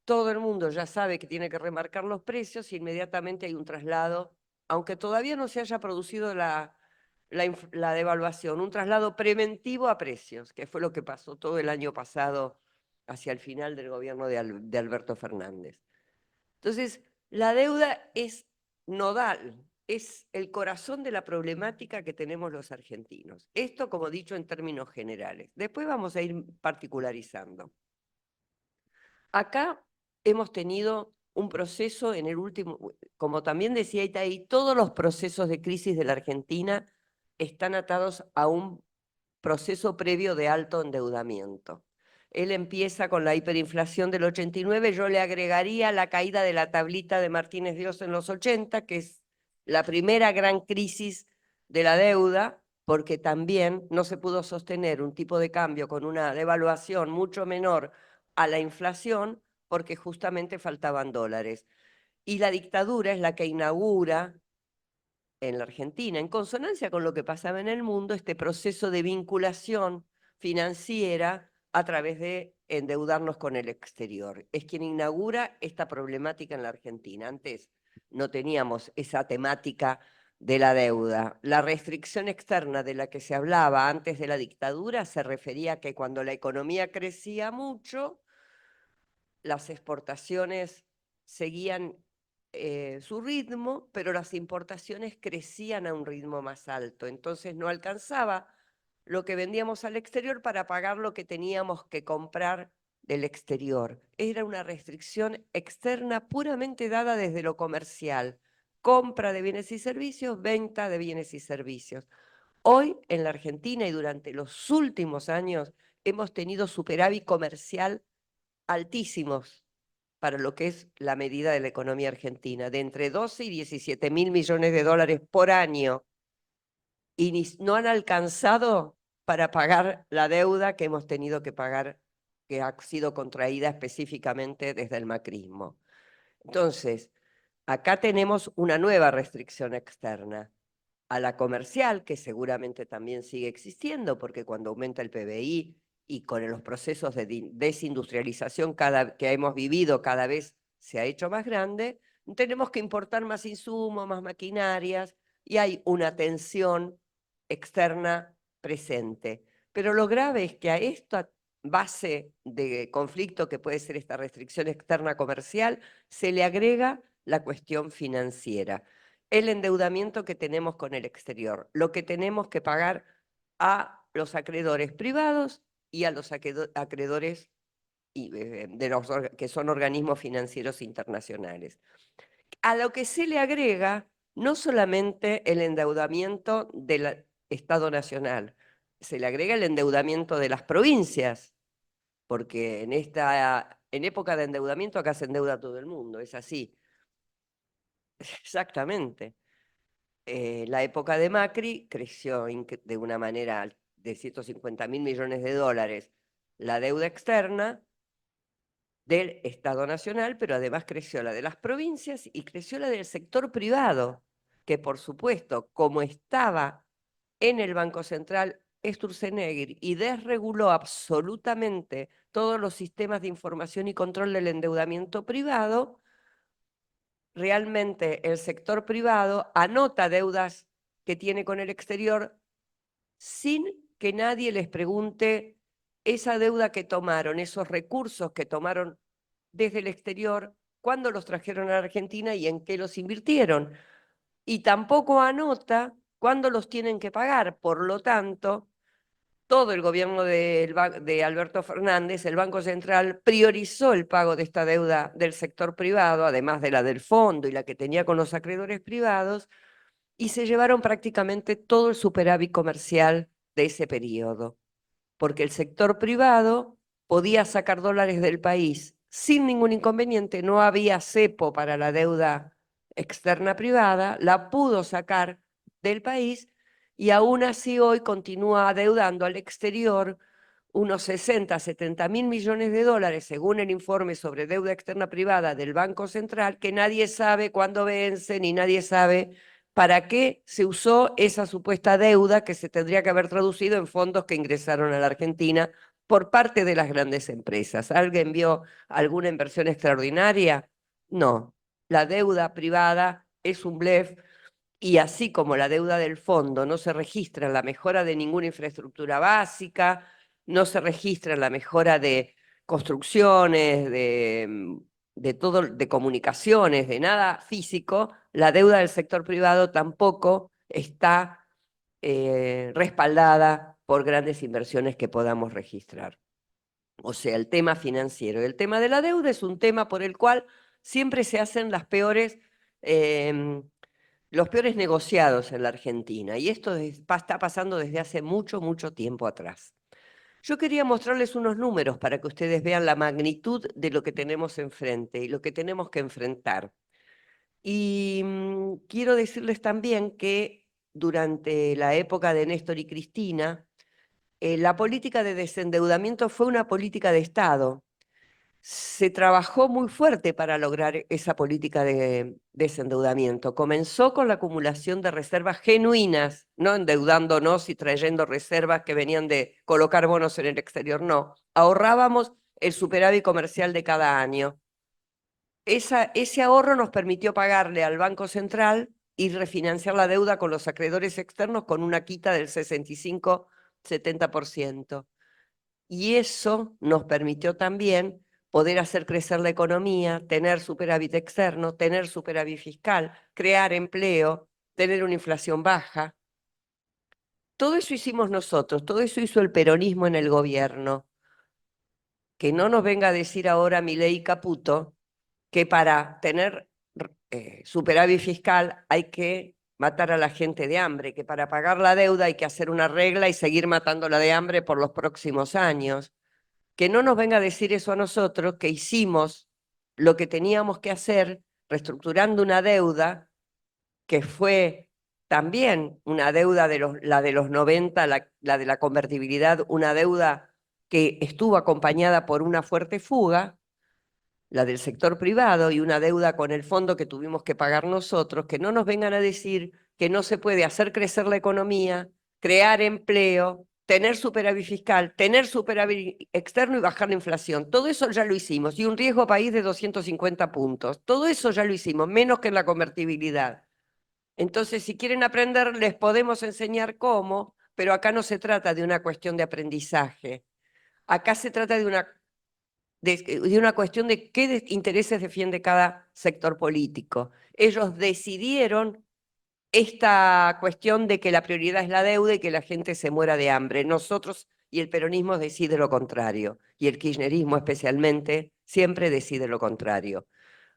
Speaker 3: todo el mundo ya sabe que tiene que remarcar los precios y inmediatamente hay un traslado, aunque todavía no se haya producido la devaluación, un traslado preventivo a precios, que fue lo que pasó todo el año pasado hacia el final del gobierno de Alberto Fernández. Entonces, la deuda es nodal, es el corazón de la problemática que tenemos los argentinos. Esto, como dicho, en términos generales. Después vamos a ir particularizando. Acá hemos tenido un proceso en el último, como también decía Itaí, todos los procesos de crisis de la Argentina están atados a un proceso previo de alto endeudamiento. Él empieza con la hiperinflación del 89, yo le agregaría la caída de la tablita de Martínez Dios en los 80, que es la primera gran crisis de la deuda, porque también no se pudo sostener un tipo de cambio con una devaluación mucho menor a la inflación, porque justamente faltaban dólares. Y la dictadura es la que inaugura en la Argentina, en consonancia con lo que pasaba en el mundo, este proceso de vinculación financiera a través de endeudarnos con el exterior. Es quien inaugura esta problemática en la Argentina. Antes no teníamos esa temática de la deuda. La restricción externa de la que se hablaba antes de la dictadura se refería a que cuando la economía crecía mucho, las exportaciones seguían su ritmo, pero las importaciones crecían a un ritmo más alto. Entonces no alcanzaba lo que vendíamos al exterior para pagar lo que teníamos que comprar del exterior. Era una restricción externa puramente dada desde lo comercial. Compra de bienes y servicios, venta de bienes y servicios. Hoy en la Argentina y durante los últimos años hemos tenido superávit comercial altísimos para lo que es la medida de la economía argentina, de entre 12 y 17 mil millones de dólares por año, y no han alcanzado para pagar la deuda que hemos tenido que pagar, que ha sido contraída específicamente desde el macrismo. Entonces, acá tenemos una nueva restricción externa a la comercial, que seguramente también sigue existiendo, porque cuando aumenta el PBI y con los procesos de desindustrialización que hemos vivido cada vez se ha hecho más grande, tenemos que importar más insumos, más maquinarias, y hay una tensión externa presente. Pero lo grave es que a esta base de conflicto que puede ser esta restricción externa comercial, se le agrega la cuestión financiera, el endeudamiento que tenemos con el exterior, lo que tenemos que pagar a los acreedores privados y a los acreedores que son organismos financieros internacionales. A lo que se le agrega no solamente el endeudamiento del Estado Nacional, se le agrega el endeudamiento de las provincias, porque en época de endeudamiento acá se endeuda todo el mundo, es así. Exactamente. La época de Macri creció de una manera de 150.000 millones de dólares la deuda externa del Estado Nacional, pero además creció la de las provincias y creció la del sector privado, que por supuesto, como estaba en el Banco Central Sturzenegger y desreguló absolutamente todos los sistemas de información y control del endeudamiento privado, realmente el sector privado anota deudas que tiene con el exterior sin que nadie les pregunte esa deuda que tomaron, esos recursos que tomaron desde el exterior, cuándo los trajeron a la Argentina y en qué los invirtieron. Y tampoco anota cuándo los tienen que pagar. Por lo tanto, todo el gobierno de Alberto Fernández, el Banco Central, priorizó el pago de esta deuda del sector privado, además de la del fondo y la que tenía con los acreedores privados, y se llevaron prácticamente todo el superávit comercial de ese periodo, porque el sector privado podía sacar dólares del país sin ningún inconveniente, no había cepo para la deuda externa privada, la pudo sacar del país y aún así hoy continúa adeudando al exterior unos 60, 70 mil millones de dólares, según el informe sobre deuda externa privada del Banco Central, que nadie sabe cuándo vence, ni nadie sabe para qué se usó esa supuesta deuda que se tendría que haber traducido en fondos que ingresaron a la Argentina por parte de las grandes empresas. ¿Alguien vio alguna inversión extraordinaria? No. La deuda privada es un blef. Y así como la deuda del fondo no se registra en la mejora de ninguna infraestructura básica, no se registra en la mejora de construcciones, de todo, de comunicaciones, de nada físico, la deuda del sector privado tampoco está respaldada por grandes inversiones que podamos registrar. O sea, el tema financiero. El tema de la deuda es un tema por el cual siempre se hacen los peores negociados en la Argentina, y esto está pasando desde hace mucho, mucho tiempo atrás. Yo quería mostrarles unos números para que ustedes vean la magnitud de lo que tenemos enfrente y lo que tenemos que enfrentar. Y quiero decirles también que durante la época de Néstor y Cristina, la política de desendeudamiento fue una política de Estado. Se trabajó muy fuerte para lograr esa política de desendeudamiento. Comenzó con la acumulación de reservas genuinas, no endeudándonos y trayendo reservas que venían de colocar bonos en el exterior, no. Ahorrábamos el superávit comercial de cada año. Ese ahorro nos permitió pagarle al Banco Central y refinanciar la deuda con los acreedores externos con una quita del 65-70%. Y eso nos permitió también poder hacer crecer la economía, tener superávit externo, tener superávit fiscal, crear empleo, tener una inflación baja. Todo eso hicimos nosotros, todo eso hizo el peronismo en el gobierno. Que no nos venga a decir ahora Milei y Caputo que para tener superávit fiscal hay que matar a la gente de hambre, que para pagar la deuda hay que hacer una regla y seguir matándola de hambre por los próximos años. Que no nos venga a decir eso a nosotros, que hicimos lo que teníamos que hacer reestructurando una deuda que fue también una deuda la de los 90, la de la convertibilidad, una deuda que estuvo acompañada por una fuerte fuga, la del sector privado, y una deuda con el fondo que tuvimos que pagar nosotros. Que no nos vengan a decir que no se puede hacer crecer la economía, crear empleo, tener superávit fiscal, tener superávit externo y bajar la inflación. Todo eso ya lo hicimos. Y un riesgo país de 250 puntos. Todo eso ya lo hicimos, menos que en la convertibilidad. Entonces, si quieren aprender, les podemos enseñar cómo, pero acá no se trata de una cuestión de aprendizaje. Acá se trata de una cuestión de qué intereses defiende cada sector político. Ellos decidieron esta cuestión de que la prioridad es la deuda y que la gente se muera de hambre. Nosotros y el peronismo decide lo contrario, y el kirchnerismo especialmente siempre decide lo contrario.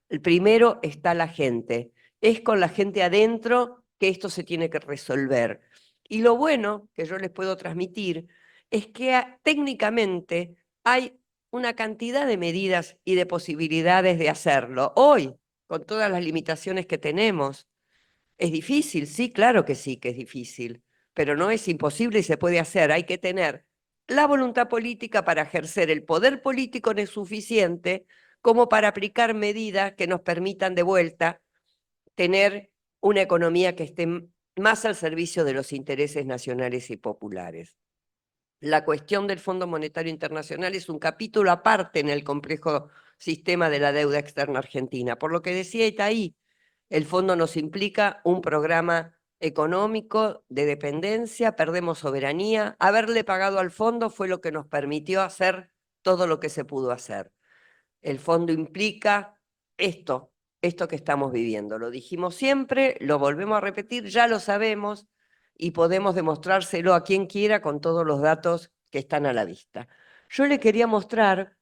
Speaker 3: El primero está la gente. Es con la gente adentro que esto se tiene que resolver. Y lo bueno que yo les puedo transmitir es que técnicamente hay una cantidad de medidas y de posibilidades de hacerlo. Hoy, con todas las limitaciones que tenemos, ¿es difícil? Sí, claro que sí que es difícil, pero no es imposible y se puede hacer. Hay que tener la voluntad política para ejercer el poder político no es suficiente como para aplicar medidas que nos permitan de vuelta tener una economía que esté más al servicio de los intereses nacionales y populares. La cuestión del Fondo Monetario Internacional es un capítulo aparte en el complejo sistema de la deuda externa argentina. Por lo que decía Itaí, el fondo nos implica un programa económico de dependencia, perdemos soberanía. Haberle pagado al fondo fue lo que nos permitió hacer todo lo que se pudo hacer. El fondo implica esto que estamos viviendo. Lo dijimos siempre, lo volvemos a repetir, ya lo sabemos y podemos demostrárselo a quien quiera con todos los datos que están a la vista. Yo le quería mostrar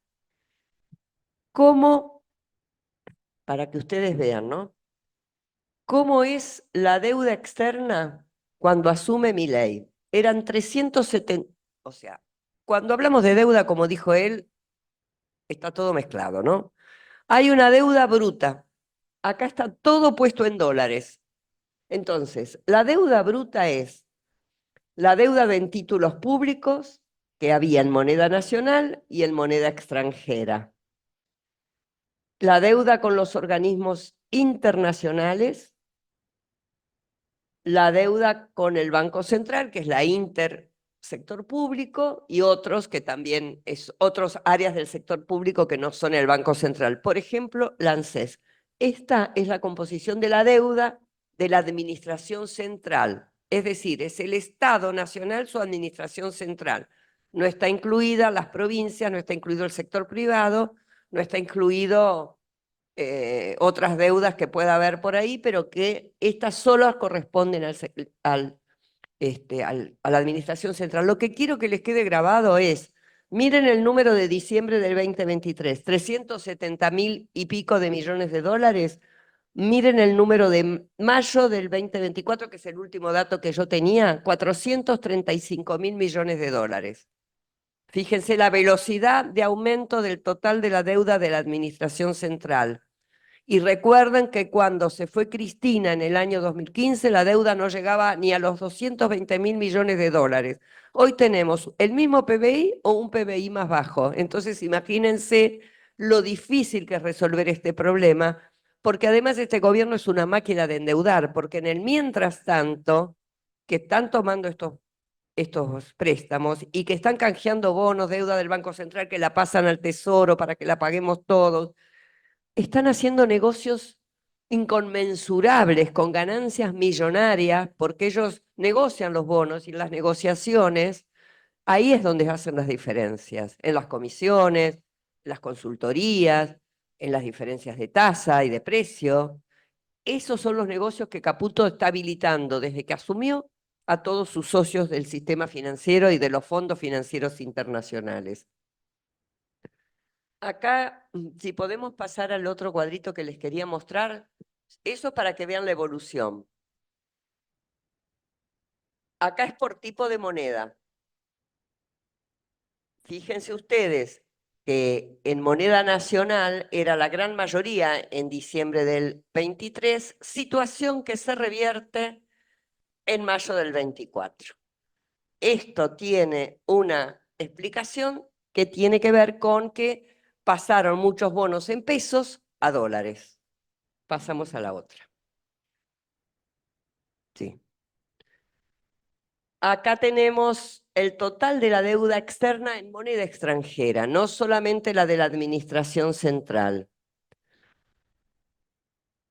Speaker 3: cómo, para que ustedes vean, ¿no? ¿Cómo es la deuda externa cuando asume Milei? Eran 370, o sea, cuando hablamos de deuda, como dijo él, está todo mezclado, ¿no? Hay una deuda bruta. Acá está todo puesto en dólares. Entonces, la deuda bruta es la deuda en títulos públicos que había en moneda nacional y en moneda extranjera, la deuda con los organismos internacionales, la deuda con el Banco Central, que es la intersector público, y otros que también es otras áreas del sector público que no son el Banco Central. Por ejemplo, la ANSES. Esta es la composición de la deuda de la administración central, es decir, es el Estado Nacional, su administración central. No está incluida las provincias, no está incluido el sector privado, no está incluido otras deudas que pueda haber por ahí, pero que estas solas corresponden a la administración central. Lo que quiero que les quede grabado es, miren el número de diciembre del 2023, 370.000 y pico de millones de dólares. Miren el número de mayo del 2024, que es el último dato que yo tenía, 435.000 millones de dólares. Fíjense la velocidad de aumento del total de la deuda de la administración central. Y recuerden que cuando se fue Cristina en el año 2015, la deuda no llegaba ni a los 220.000 millones de dólares. Hoy tenemos el mismo PBI o un PBI más bajo. Entonces, imagínense lo difícil que es resolver este problema, porque además este gobierno es una máquina de endeudar, porque en el mientras tanto que están tomando estos préstamos y que están canjeando bonos, deuda del Banco Central, que la pasan al Tesoro para que la paguemos todos, están haciendo negocios inconmensurables con ganancias millonarias porque ellos negocian los bonos y las negociaciones, ahí es donde hacen las diferencias, en las comisiones, en las consultorías, en las diferencias de tasa y de precio. Esos son los negocios que Caputo está habilitando desde que asumió a todos sus socios del sistema financiero y de los fondos financieros internacionales. Acá, si podemos pasar al otro cuadrito que les quería mostrar, eso para que vean la evolución. Acá es por tipo de moneda. Fíjense ustedes que en moneda nacional era la gran mayoría en diciembre del 23, situación que se revierte en mayo del 24. Esto tiene una explicación que tiene que ver con que pasaron muchos bonos en pesos a dólares. Pasamos a la otra. Sí. Acá tenemos el total de la deuda externa en moneda extranjera, no solamente la de la administración central.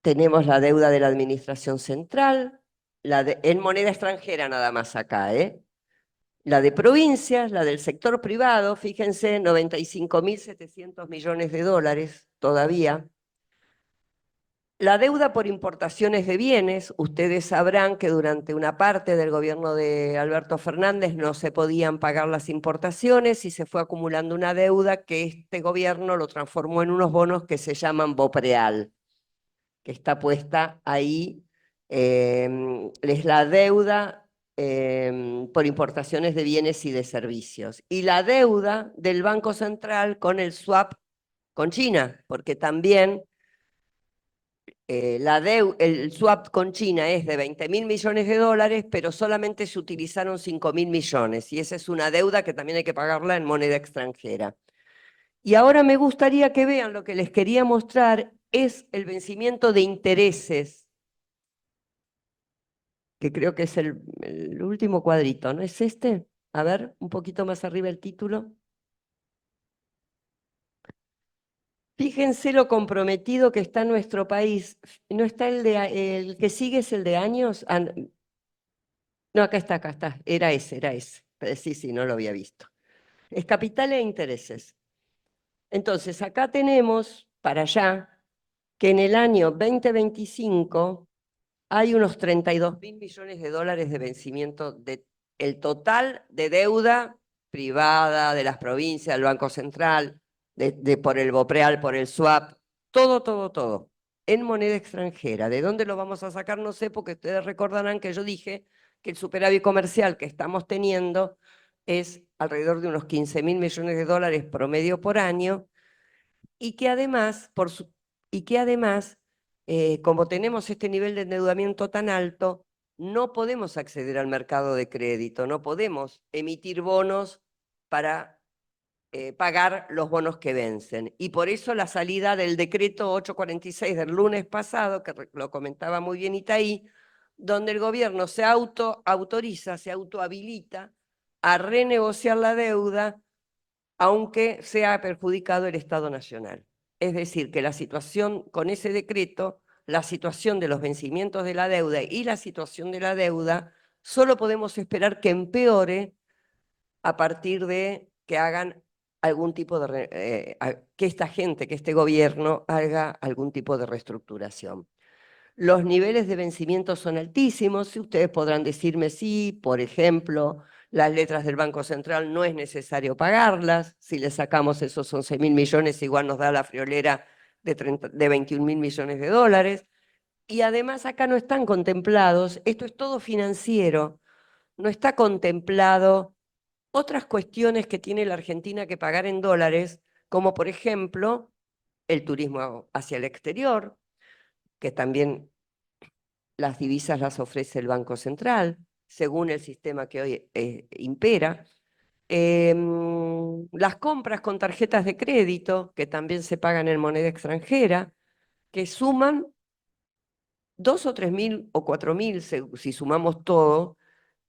Speaker 3: Tenemos la deuda de la administración central, en moneda extranjera nada más acá, la de provincias, la del sector privado, fíjense, 95.700 millones de dólares todavía. La deuda por importaciones de bienes, ustedes sabrán que durante una parte del gobierno de Alberto Fernández no se podían pagar las importaciones y se fue acumulando una deuda que este gobierno lo transformó en unos bonos que se llaman BOPREAL, que está puesta ahí, es la deuda por importaciones de bienes y de servicios. Y la deuda del Banco Central con el swap con China, porque también el swap con China es de 20.000 millones de dólares, pero solamente se utilizaron 5.000 millones, y esa es una deuda que también hay que pagarla en moneda extranjera. Y ahora me gustaría que vean lo que les quería mostrar, es el vencimiento de intereses, que creo que es el último cuadrito, ¿no es este? A ver, un poquito más arriba el título. Fíjense lo comprometido que está nuestro país. ¿No está el que sigue es el de años? No, acá está. Era ese. Sí, no lo había visto. Es capital e intereses. Entonces, acá tenemos para allá que en el año 2025 hay unos 32.000 millones de dólares de vencimiento del total de deuda privada de las provincias, del Banco Central, por el BOPREAL, por el swap, todo, en moneda extranjera. ¿De dónde lo vamos a sacar? No sé, porque ustedes recordarán que yo dije que el superávit comercial que estamos teniendo es alrededor de unos 15.000 millones de dólares promedio por año, y que además, como tenemos este nivel de endeudamiento tan alto, no podemos acceder al mercado de crédito, no podemos emitir bonos para pagar los bonos que vencen. Y por eso la salida del decreto 846 del lunes pasado, que lo comentaba muy bien Itaí, donde el gobierno se autoriza, se autohabilita a renegociar la deuda, aunque sea perjudicado el Estado Nacional. Es decir, que la situación con ese decreto, la situación de los vencimientos de la deuda y la situación de la deuda, solo podemos esperar que empeore a partir de que hagan algún tipo de, que esta gente, que este gobierno haga algún tipo de reestructuración. Los niveles de vencimiento son altísimos, y ustedes podrán decirme sí, por ejemplo, las letras del Banco Central no es necesario pagarlas, si le sacamos esos 11.000 millones igual nos da la friolera de 21.000 millones de dólares, y además acá no están contemplados, esto es todo financiero, no está contemplado otras cuestiones que tiene la Argentina que pagar en dólares, como por ejemplo el turismo hacia el exterior, que también las divisas las ofrece el Banco Central, según el sistema que hoy impera. Las compras con tarjetas de crédito, que también se pagan en moneda extranjera, que suman 2 o 3.000 o 4.000, si sumamos todo,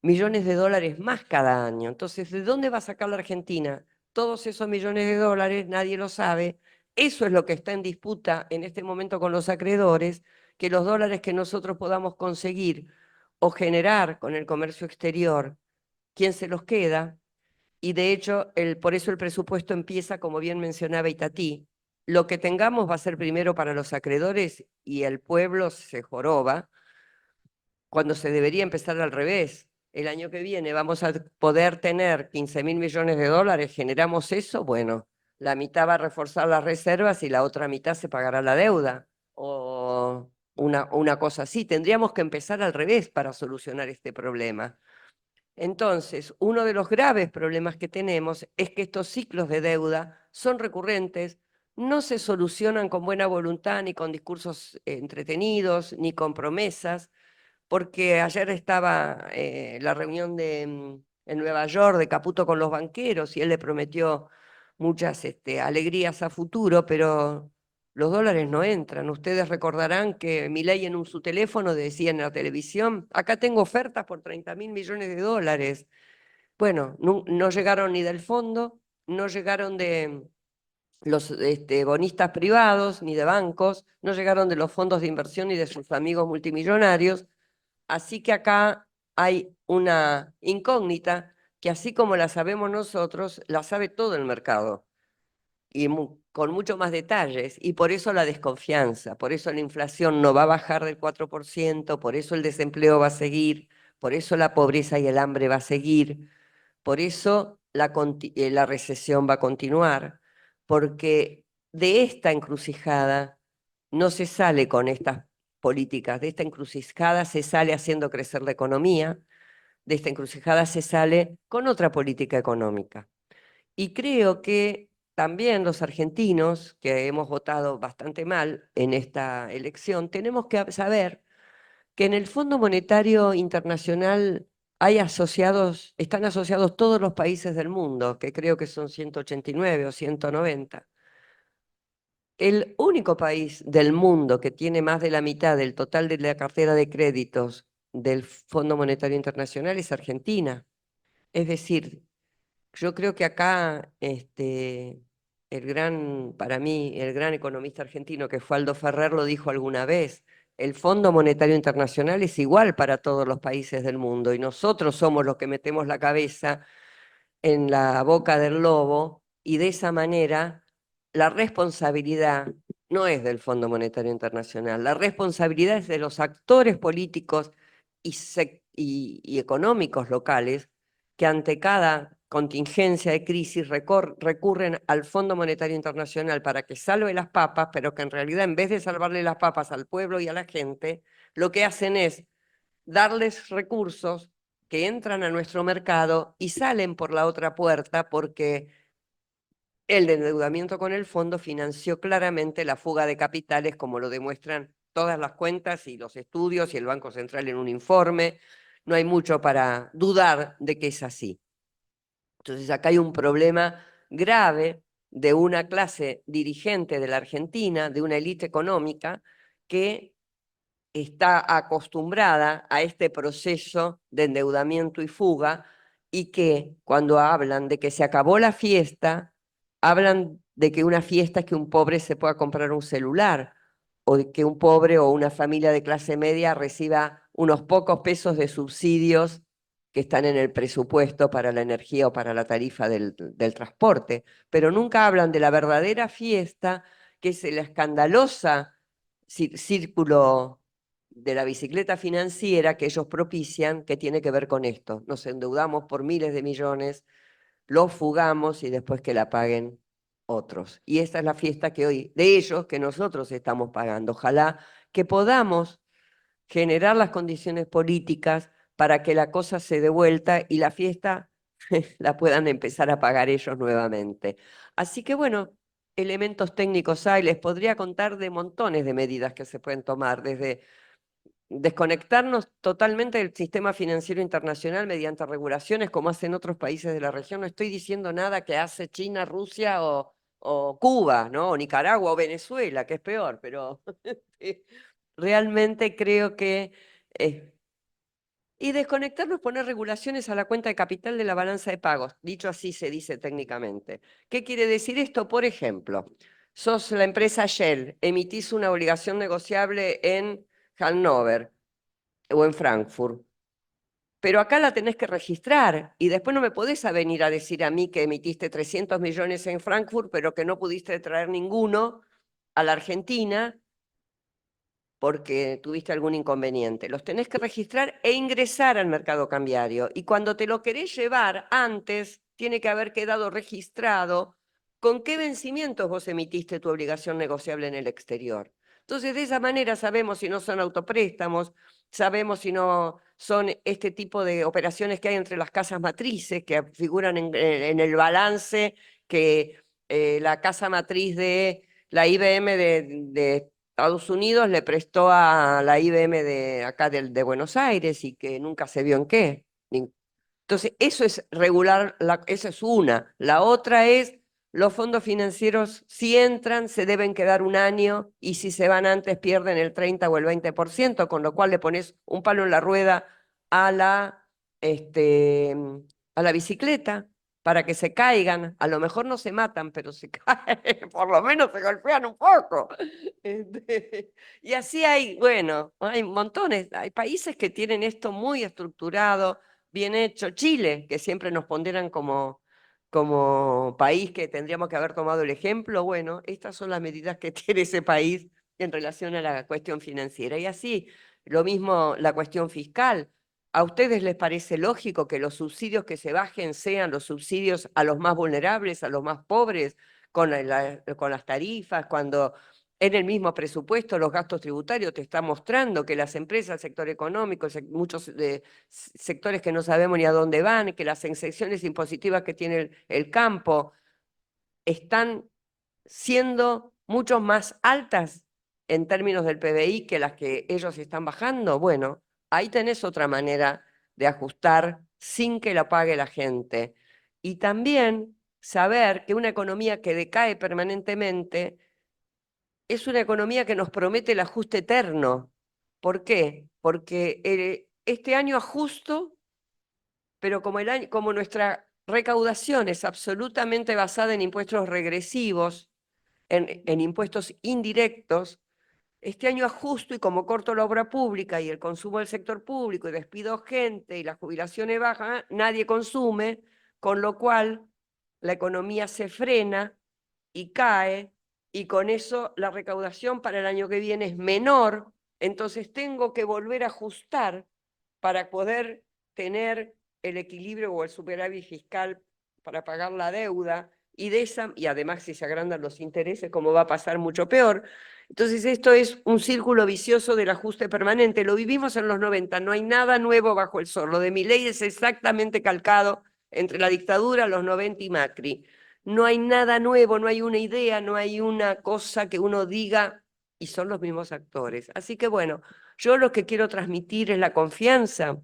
Speaker 3: millones de dólares más cada año. Entonces, ¿de dónde va a sacar la Argentina todos esos millones de dólares? Nadie lo sabe. Eso es lo que está en disputa en este momento con los acreedores, que los dólares que nosotros podamos conseguir o generar con el comercio exterior, ¿quién se los queda? Y de hecho, por eso el presupuesto empieza, como bien mencionaba Itatí, lo que tengamos va a ser primero para los acreedores y el pueblo se joroba, cuando se debería empezar al revés. El año que viene vamos a poder tener 15.000 millones de dólares, generamos eso, bueno, la mitad va a reforzar las reservas y la otra mitad se pagará la deuda, o una cosa así. Tendríamos que empezar al revés para solucionar este problema. Entonces, uno de los graves problemas que tenemos es que estos ciclos de deuda son recurrentes, no se solucionan con buena voluntad, ni con discursos entretenidos, ni con promesas, porque ayer estaba la reunión en Nueva York de Caputo con los banqueros y él le prometió muchas alegrías a futuro, pero los dólares no entran. Ustedes recordarán que Milei en su teléfono decía en la televisión, acá tengo ofertas por 30.000 millones de dólares. Bueno, no llegaron ni del fondo, no llegaron de los bonistas privados, ni de bancos, no llegaron de los fondos de inversión ni de sus amigos multimillonarios. Así que acá hay una incógnita que, así como la sabemos nosotros, la sabe todo el mercado y con mucho más detalles, y por eso la desconfianza, por eso la inflación no va a bajar del 4%, por eso el desempleo va a seguir, por eso la pobreza y el hambre va a seguir, por eso la recesión va a continuar, porque de esta encrucijada no se sale con estas políticas, de esta encrucijada se sale haciendo crecer la economía, de esta encrucijada se sale con otra política económica. Y creo que también los argentinos, que hemos votado bastante mal en esta elección, tenemos que saber que en el Fondo Monetario Internacional están asociados todos los países del mundo, que creo que son 189 o 190. El único país del mundo que tiene más de la mitad del total de la cartera de créditos del Fondo Monetario Internacional es Argentina. Es decir, yo creo que acá para mí, el gran economista argentino que fue Aldo Ferrer lo dijo alguna vez, el Fondo Monetario Internacional es igual para todos los países del mundo y nosotros somos los que metemos la cabeza en la boca del lobo, y de esa manera la responsabilidad no es del Fondo Monetario Internacional, la responsabilidad es de los actores políticos y económicos locales que ante cada contingencia de crisis recurren al Fondo Monetario Internacional para que salve las papas, pero que en realidad, en vez de salvarle las papas al pueblo y a la gente, lo que hacen es darles recursos que entran a nuestro mercado y salen por la otra puerta, porque el endeudamiento con el fondo financió claramente la fuga de capitales, como lo demuestran todas las cuentas y los estudios y el Banco Central en un informe. No hay mucho para dudar de que es así. Entonces acá hay un problema grave de una clase dirigente de la Argentina, de una élite económica, que está acostumbrada a este proceso de endeudamiento y fuga, y que cuando hablan de que se acabó la fiesta, hablan de que una fiesta es que un pobre se pueda comprar un celular, o de que un pobre o una familia de clase media reciba unos pocos pesos de subsidios que están en el presupuesto para la energía o para la tarifa del transporte, pero nunca hablan de la verdadera fiesta, que es la escandalosa círculo de la bicicleta financiera que ellos propician, que tiene que ver con esto. Nos endeudamos por miles de millones, los fugamos y después que la paguen otros. Y esta es la fiesta que hoy, de ellos, que nosotros estamos pagando. Ojalá que podamos generar las condiciones políticas para que la cosa se dé vuelta y la fiesta la puedan empezar a pagar ellos nuevamente. Así que bueno, elementos técnicos hay, les podría contar de montones de medidas que se pueden tomar, desde desconectarnos totalmente del sistema financiero internacional mediante regulaciones como hacen otros países de la región. No estoy diciendo nada que hace China, Rusia o Cuba, ¿no? O Nicaragua o Venezuela, que es peor, pero realmente creo que... y desconectarnos, poner regulaciones a la cuenta de capital de la balanza de pagos. Dicho así se dice técnicamente. ¿Qué quiere decir esto? Por ejemplo, sos la empresa Shell, emitís una obligación negociable en Hannover o en Frankfurt, pero acá la tenés que registrar y después no me podés venir a decir a mí que emitiste 300 millones en Frankfurt, pero que no pudiste traer ninguno a la Argentina porque tuviste algún inconveniente. Los tenés que registrar e ingresar al mercado cambiario. Y cuando te lo querés llevar antes, tiene que haber quedado registrado con qué vencimientos vos emitiste tu obligación negociable en el exterior. Entonces, de esa manera sabemos si no son autopréstamos, sabemos si no son este tipo de operaciones que hay entre las casas matrices, que figuran en el balance que la casa matriz de la IBM de Estados Unidos le prestó a la IBM de acá de Buenos Aires y que nunca se vio en qué. Entonces, eso es regular, esa es una. La otra es, los fondos financieros, si entran, se deben quedar un año y si se van antes pierden el 30 o el 20%, con lo cual le pones un palo en la rueda a a la bicicleta para que se caigan. A lo mejor no se matan, pero se caen, por lo menos se golpean un poco. Y así hay, bueno, hay montones, hay países que tienen esto muy estructurado, bien hecho. Chile, que siempre nos ponderan como país que tendríamos que haber tomado el ejemplo, bueno, estas son las medidas que tiene ese país en relación a la cuestión financiera. Y así, lo mismo la cuestión fiscal. ¿A ustedes les parece lógico que los subsidios que se bajen sean los subsidios a los más vulnerables, a los más pobres, con las tarifas, cuando en el mismo presupuesto los gastos tributarios te está mostrando que las empresas, el sector económico, muchos sectores que no sabemos ni a dónde van, que las exenciones impositivas que tiene el campo están siendo mucho más altas en términos del PBI que las que ellos están bajando? Bueno, ahí tenés otra manera de ajustar sin que la pague la gente. Y también saber que una economía que decae permanentemente es una economía que nos promete el ajuste eterno. ¿Por qué? Porque este año ajusto, pero como nuestra recaudación es absolutamente basada en impuestos regresivos, en impuestos indirectos, este año ajusto y como corto la obra pública y el consumo del sector público y despido gente y las jubilaciones bajan, nadie consume, con lo cual la economía se frena y cae, y con eso la recaudación para el año que viene es menor, entonces tengo que volver a ajustar para poder tener el equilibrio o el superávit fiscal para pagar la deuda, y además si se agrandan los intereses, como va a pasar mucho peor. Entonces esto es un círculo vicioso del ajuste permanente. Lo vivimos en los 90, no hay nada nuevo bajo el sol. Lo de Milei es exactamente calcado entre la dictadura, los 90 y Macri. No hay nada nuevo, no hay una idea, no hay una cosa que uno diga y son los mismos actores. Así que bueno, yo lo que quiero transmitir es la confianza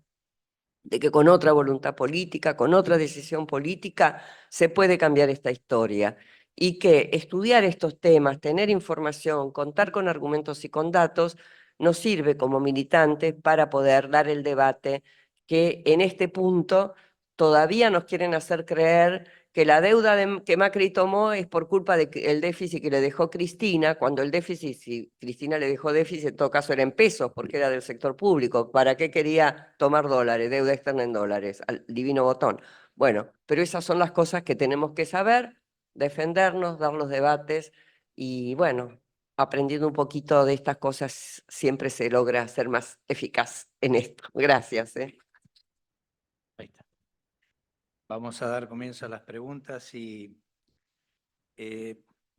Speaker 3: de que con otra voluntad política, con otra decisión política, se puede cambiar esta historia. Y que estudiar estos temas, tener información, contar con argumentos y con datos, nos sirve como militantes para poder dar el debate que en este punto todavía nos quieren hacer creer que la deuda que Macri tomó es por culpa del déficit que le dejó Cristina, cuando el déficit, si Cristina le dejó déficit, en todo caso era en pesos, porque era del sector público. ¿Para qué quería tomar dólares, deuda externa en dólares? Al divino botón. Bueno, pero esas son las cosas que tenemos que saber, defendernos, dar los debates y bueno, aprendiendo un poquito de estas cosas siempre se logra ser más eficaz en esto. Gracias.
Speaker 2: Ahí está. Vamos a dar comienzo a las preguntas y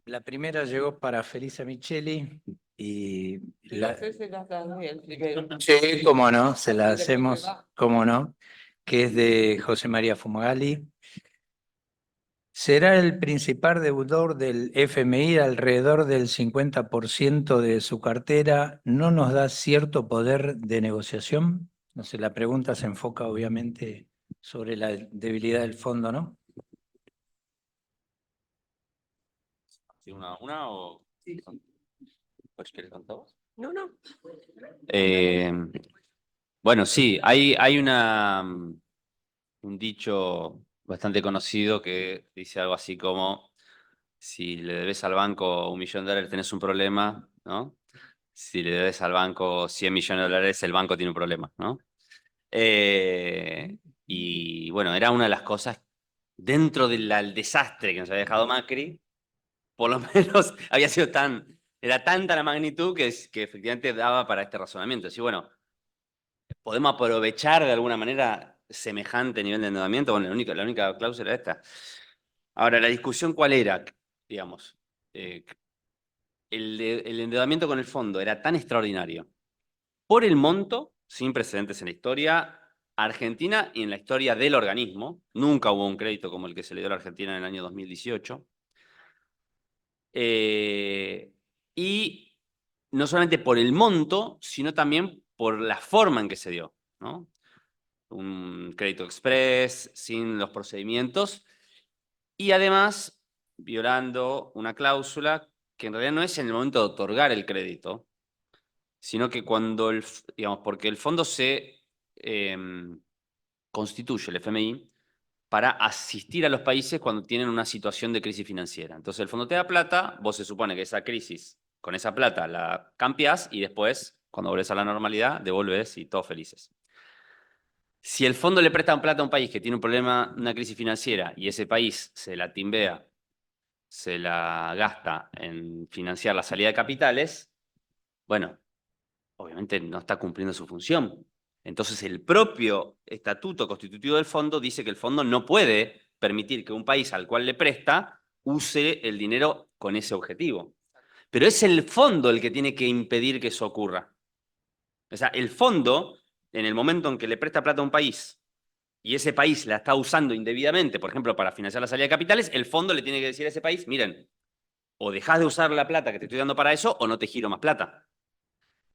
Speaker 2: la primera llegó para Felisa Micheli y sí, cómo no, se la hacemos, cómo no, que es de José María Fumagalli. ¿Será el principal deudor del FMI alrededor del 50% de su cartera? ¿No nos da cierto poder de negociación? No sé, la pregunta se enfoca obviamente sobre la debilidad del fondo, ¿no?
Speaker 4: ¿Una o...? Pues, ¿quieres contar vos?
Speaker 3: No, no.
Speaker 4: Bueno, sí, hay un dicho bastante conocido que dice algo así como: si le debes al banco $1.000.000 tenés un problema, ¿no? Si le debes al banco $100.000.000, el banco tiene un problema, ¿no? Y bueno, era una de las cosas dentro del desastre que nos había dejado Macri, por lo menos había sido era tanta la magnitud que efectivamente daba para este razonamiento. Así, bueno, ¿podemos aprovechar de alguna manera semejante nivel de endeudamiento? Bueno, la única cláusula era esta. Ahora, ¿la discusión cuál era? Digamos, el endeudamiento con el fondo era tan extraordinario por el monto, sin precedentes en la historia argentina y en la historia del organismo. Nunca hubo un crédito como el que se le dio a la Argentina en el año 2018. Y no solamente por el monto, sino también por la forma en que se dio, ¿no? Un crédito express, sin los procedimientos, y además violando una cláusula que en realidad no es en el momento de otorgar el crédito, sino que cuando, digamos, porque el fondo se constituye, el FMI, para asistir a los países cuando tienen una situación de crisis financiera. Entonces el fondo te da plata, vos se supone que esa crisis, con esa plata la cambiás y después, cuando volvés a la normalidad, devolvés y todos felices. Si el fondo le presta plata a un país que tiene un problema, una crisis financiera, y ese país se la timbea, se la gasta en financiar la salida de capitales, bueno, obviamente no está cumpliendo su función. Entonces el propio estatuto constitutivo del fondo dice que el fondo no puede permitir que un país al cual le presta use el dinero con ese objetivo. Pero es el fondo el que tiene que impedir que eso ocurra. O sea, el fondo, en el momento en que le presta plata a un país y ese país la está usando indebidamente, por ejemplo, para financiar la salida de capitales, el fondo le tiene que decir a ese país: miren, o dejás de usar la plata que te estoy dando para eso, o no te giro más plata.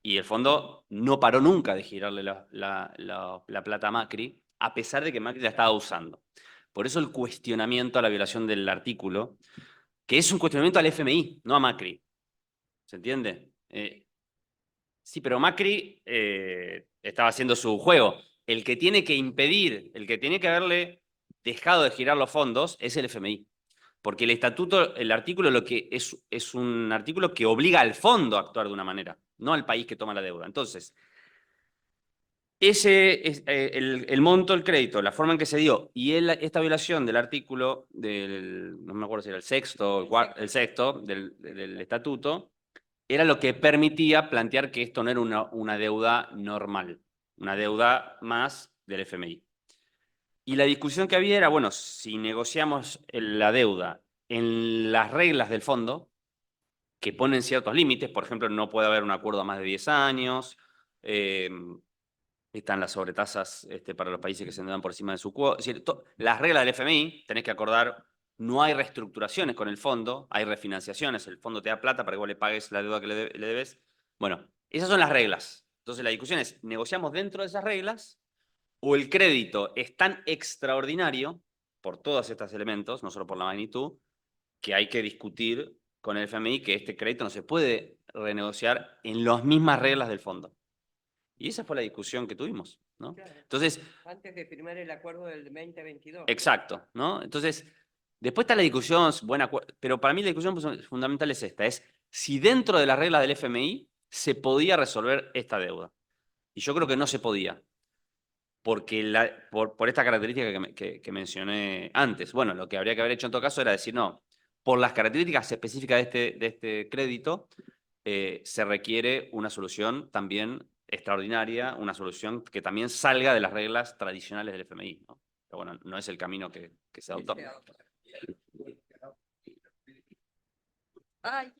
Speaker 4: Y el fondo no paró nunca de girarle la plata a Macri, a pesar de que Macri la estaba usando. Por eso el cuestionamiento a la violación del artículo, que es un cuestionamiento al FMI, no a Macri. ¿Se entiende? Sí, pero Macri estaba haciendo su juego. El que tiene que impedir, el que tiene que haberle dejado de girar los fondos es el FMI. Porque el estatuto, el artículo, lo que es un artículo que obliga al fondo a actuar de una manera, no al país que toma la deuda. Entonces, ese es el monto del crédito, la forma en que se dio, y esta violación del artículo no me acuerdo si era el sexto, el sexto del estatuto, era lo que permitía plantear que esto no era una deuda normal, una deuda más del FMI. Y la discusión que había era, bueno, si negociamos la deuda en las reglas del fondo, que ponen ciertos límites, por ejemplo, no puede haber un acuerdo a más de 10 años, están las sobretasas para los países que se endeudan por encima de su cuota. Es decir, las reglas del FMI tenés que acordar no hay reestructuraciones con el fondo, hay refinanciaciones, el fondo te da plata para que vos le pagues la deuda que le debes. Bueno, esas son las reglas. Entonces la discusión es, ¿negociamos dentro de esas reglas o el crédito es tan extraordinario por todos estos elementos, no solo por la magnitud, que hay que discutir con el FMI que este crédito no se puede renegociar en las mismas reglas del fondo? Y esa fue la discusión que tuvimos, ¿no?
Speaker 3: Claro.
Speaker 4: Entonces,
Speaker 3: Antes de firmar el acuerdo del 2022.
Speaker 4: exacto, ¿no? Entonces, después está la discusión, pero para mí la discusión fundamental es esta, es si dentro de las reglas del FMI se podía resolver esta deuda. Y yo creo que no se podía, porque por esta característica que mencioné antes. Bueno, lo que habría que haber hecho en todo caso era decir, no, por las características específicas de este crédito, se requiere una solución también extraordinaria, una solución que también salga de las reglas tradicionales del FMI, ¿no? Pero bueno, no es el camino que se adoptó.
Speaker 3: Ay.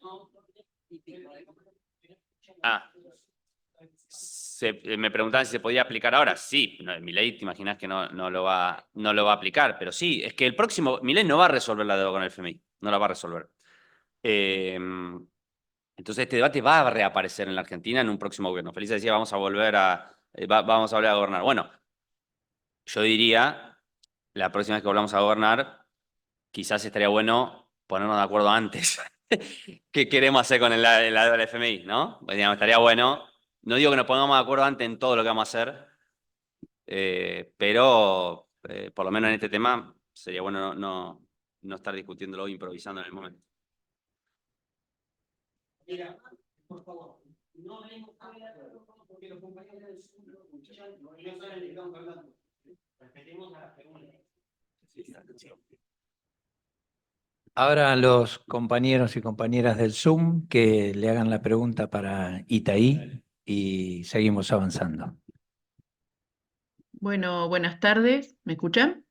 Speaker 4: Me preguntaban si se podía aplicar ahora. Sí, Milei te imaginas que no lo va a aplicar, pero sí, es que el próximo, Milei no va a resolver la deuda con el FMI, no la va a resolver. Entonces este debate va a reaparecer en la Argentina en un próximo gobierno. Felisa decía, vamos a volver a gobernar. Bueno, yo diría, la próxima vez que volvamos a gobernar, quizás estaría bueno ponernos de acuerdo antes. ¿Qué queremos hacer con la deuda del FMI, no? Pues, digamos, estaría bueno. No digo que nos pongamos de acuerdo antes en todo lo que vamos a hacer, pero por lo menos en este tema sería bueno no estar discutiéndolo o improvisando en el momento.
Speaker 5: Mira, por favor, no venimos a ver porque los compañeros del Zoom no escuchan y no saben de qué estamos hablando. Respetemos a las preguntas.
Speaker 2: Ahora los compañeros y compañeras del Zoom que le hagan la pregunta para Itaí y seguimos avanzando.
Speaker 6: Bueno, buenas tardes. ¿Me escuchan?